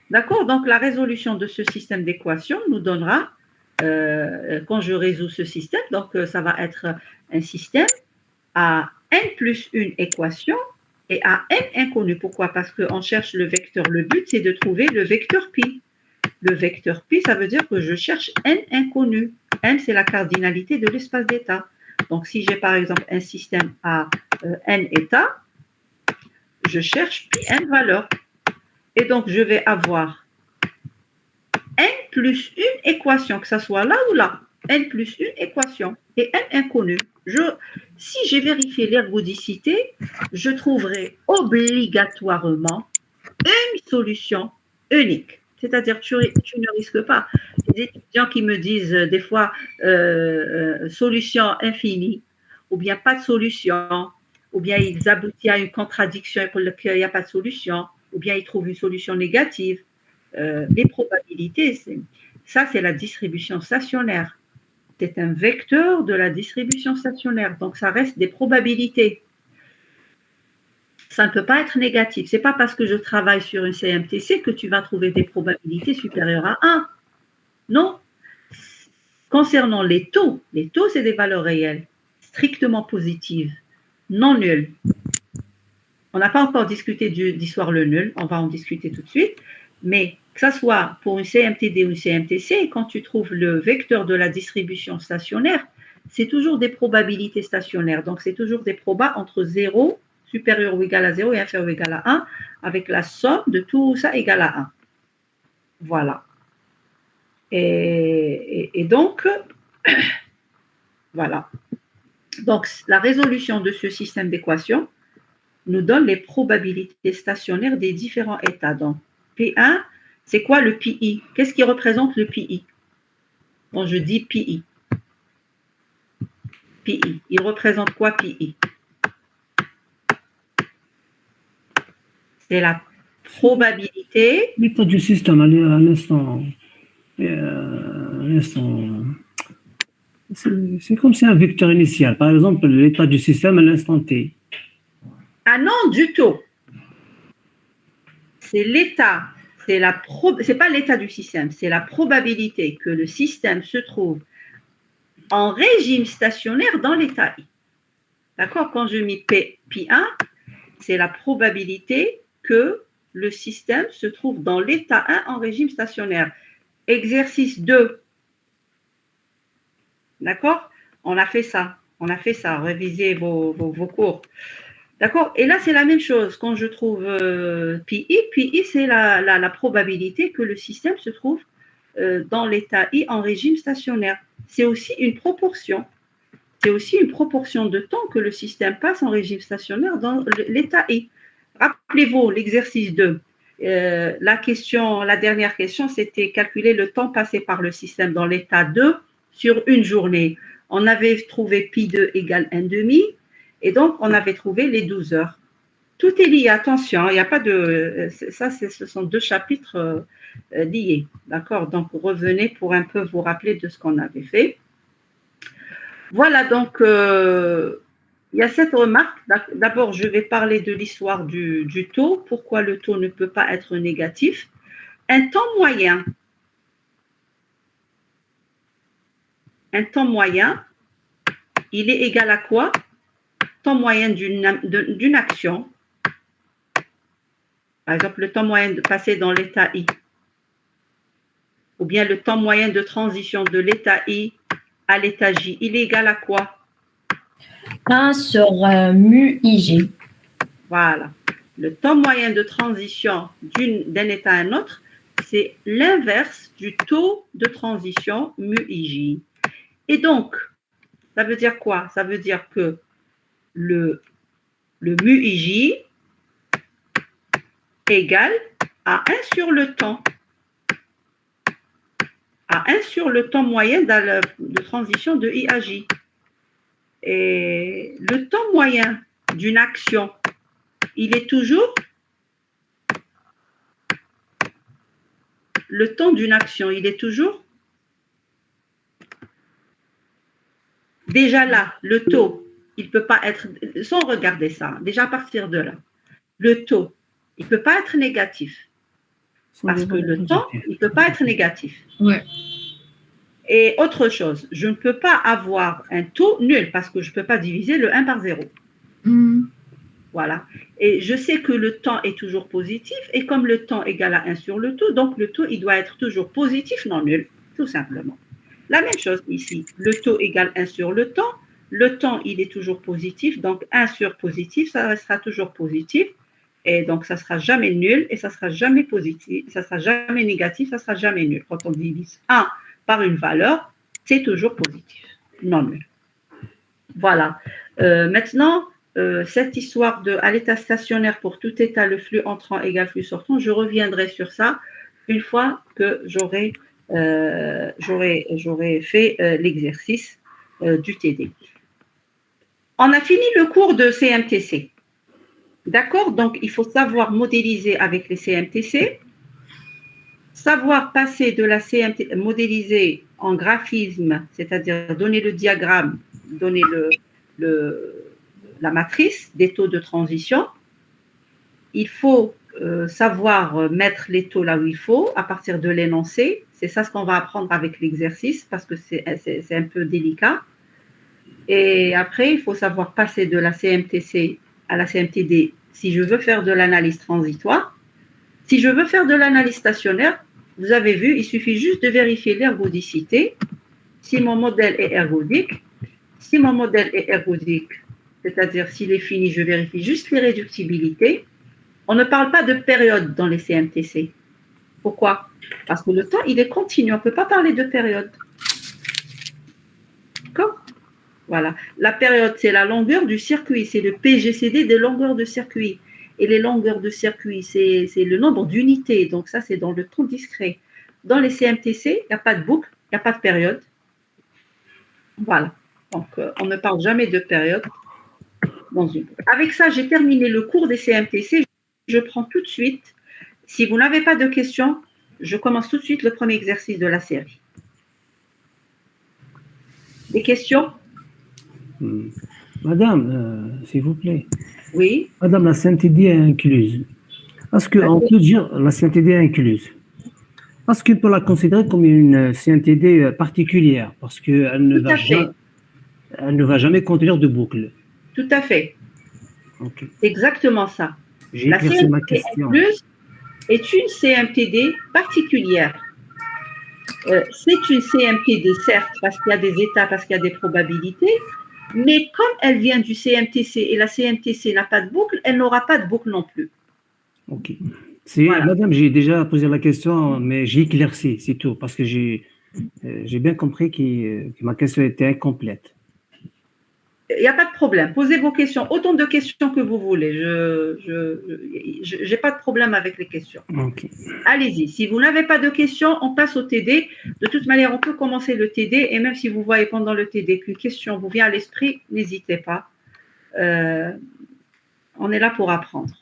D'accord? Donc, la résolution de ce système d'équations nous donnera, quand je résous ce système, donc ça va être un système à n plus une équation et à n inconnu. Pourquoi? Parce qu'on cherche le vecteur. Le but, c'est de trouver le vecteur pi. Le vecteur pi, ça veut dire que je cherche n inconnu. N, c'est la cardinalité de l'espace d'état. Donc, si j'ai par exemple un système à n états, je cherche pi n valeur. Et donc, je vais avoir n plus une équation, que ce soit là ou là. N plus une équation et n inconnu. Si j'ai vérifié l'ergodicité, je trouverai obligatoirement une solution unique. C'est-à-dire, tu ne risques pas. Les étudiants qui me disent des fois solution infinie, ou bien pas de solution, ou bien ils aboutissent à une contradiction pour laquelle il n'y a pas de solution, ou bien ils trouvent une solution négative. Les probabilités, ça c'est la distribution stationnaire. C'est un vecteur de la distribution stationnaire. Donc, ça reste des probabilités. Ça ne peut pas être négatif. Ce n'est pas parce que je travaille sur une CMTC que tu vas trouver des probabilités supérieures à 1. Non. Concernant les taux, c'est des valeurs réelles, strictement positives, non nulles. On n'a pas encore discuté d'histoire le nul. On va en discuter tout de suite. Mais que ce soit pour une CMTD ou une CMTC, quand tu trouves le vecteur de la distribution stationnaire, c'est toujours des probabilités stationnaires. Donc, c'est toujours des probas entre 0, supérieur ou égal à 0 et inférieur ou égal à 1, avec la somme de tout ça égale à 1. Voilà. Et donc, voilà. Donc, la résolution de ce système d'équations nous donne les probabilités stationnaires des différents états. Donc, P1, c'est quoi le PI? Qu'est-ce qui représente le PI? Quand je dis PI. PI. Il représente quoi PI? C'est la probabilité. L'état du système à l'instant. C'est comme si un vecteur initial. Par exemple, l'état du système à l'instant T. Ah non, du tout. C'est l'état. C'est pas l'état du système, c'est la probabilité que le système se trouve en régime stationnaire dans l'état I. D'accord? Quand je mets Pi1, c'est la probabilité que le système se trouve dans l'état 1 en régime stationnaire. Exercice 2. D'accord? On a fait ça. Révisez vos cours. D'accord? Et là, c'est la même chose. Quand je trouve PI, c'est la probabilité que le système se trouve dans l'état I en régime stationnaire. C'est aussi une proportion. C'est aussi une proportion de temps que le système passe en régime stationnaire dans l'état I. Rappelez-vous l'exercice 2. La dernière question, c'était calculer le temps passé par le système dans l'état 2 sur une journée. On avait trouvé pi2 égale 1,5. Et donc, on avait trouvé les 12 heures. Tout est lié, attention, il n'y a pas de... Ça, ce sont deux chapitres liés, d'accord? Donc, revenez pour un peu vous rappeler de ce qu'on avait fait. Voilà, donc, il y a cette remarque. D'abord, je vais parler de l'histoire du taux. Pourquoi le taux ne peut pas être négatif? Un temps moyen, il est égal à quoi? Temps moyen d'une action, par exemple le temps moyen de passer dans l'état I, ou bien le temps moyen de transition de l'état I à l'état J, il est égal à quoi? 1 sur mu IG. Voilà. Le temps moyen de transition d'un état à un autre, c'est l'inverse du taux de transition mu IJ. Et donc, ça veut dire quoi? Ça veut dire que le mu IJ égale à 1 sur le temps. À 1 sur le temps moyen de transition de I à J. Et le temps moyen d'une action, il est toujours le temps d'une action, il est toujours déjà là, le taux, il ne peut pas être, sans regarder ça, déjà à partir de là, le taux, il ne peut pas être négatif. Parce que le temps, il ne peut pas être négatif. Ouais. Et autre chose, je ne peux pas avoir un taux nul parce que je ne peux pas diviser le 1 par 0. Voilà. Et je sais que le temps est toujours positif, et comme le temps égale à 1 sur le taux, donc le taux, il doit être toujours positif, non nul, tout simplement. La même chose ici, le taux égale 1 sur le temps, il est toujours positif, donc 1 sur positif, ça restera toujours positif, et donc ça ne sera jamais nul, et ça ne sera jamais positif, ça ne sera jamais négatif, ça ne sera jamais nul. Quand on divise 1 par une valeur, c'est toujours positif, non nul. Voilà. Maintenant, cette histoire à l'état stationnaire pour tout état, le flux entrant égale flux sortant, je reviendrai sur ça une fois que j'aurai fait l'exercice du TD. On a fini le cours de CMTC. D'accord? Donc, il faut savoir modéliser avec les CMTC, savoir passer de la CMTC, modéliser en graphisme, c'est-à-dire donner le diagramme, donner la matrice des taux de transition. Il faut savoir mettre les taux là où il faut, à partir de l'énoncé. C'est ça ce qu'on va apprendre avec l'exercice, parce que c'est un peu délicat. Et après, il faut savoir passer de la CMTC à la CMTD si je veux faire de l'analyse transitoire. Si je veux faire de l'analyse stationnaire, vous avez vu, il suffit juste de vérifier l'ergodicité. Si mon modèle est ergodique, c'est-à-dire s'il est fini, je vérifie juste l'irréductibilité. On ne parle pas de période dans les CMTC. Pourquoi? Parce que le temps, il est continu. On ne peut pas parler de période. D'accord? Voilà. La période, c'est la longueur du circuit. C'est le PGCD des longueurs de circuit. Et les longueurs de circuit, c'est le nombre d'unités. Donc ça, c'est dans le temps discret. Dans les CMTC, il n'y a pas de boucle, il n'y a pas de période. Voilà. Donc, on ne parle jamais de période dans une boucle. Avec ça, j'ai terminé le cours des CMTC. Je prends tout de suite, si vous n'avez pas de questions, je commence tout de suite le premier exercice de la série. Des questions? Madame, s'il vous plaît. Oui. Madame, la CMTD est incluse. Est-ce qu'on peut dire la CMTD est incluse? Est-ce qu'on peut la considérer comme une CMTD particulière parce qu'elle ne va jamais contenir de boucle? Tout à fait. Okay. C'est exactement ça. La CMTD incluse est une CMTD particulière. C'est une CMTD, certes, parce qu'il y a des états, parce qu'il y a des probabilités, mais comme elle vient du CMTC et la CMTC n'a pas de boucle, elle n'aura pas de boucle non plus. Ok. Voilà. Madame, j'ai déjà posé la question, mais j'ai éclairci, c'est tout, parce que j'ai bien compris que ma question était incomplète. Il n'y a pas de problème. Posez vos questions, autant de questions que vous voulez. Je n'ai pas de problème avec les questions. Okay. Allez-y. Si vous n'avez pas de questions, on passe au TD. De toute manière, on peut commencer le TD. Et même si vous voyez pendant le TD qu'une question vous vient à l'esprit, n'hésitez pas. On est là pour apprendre.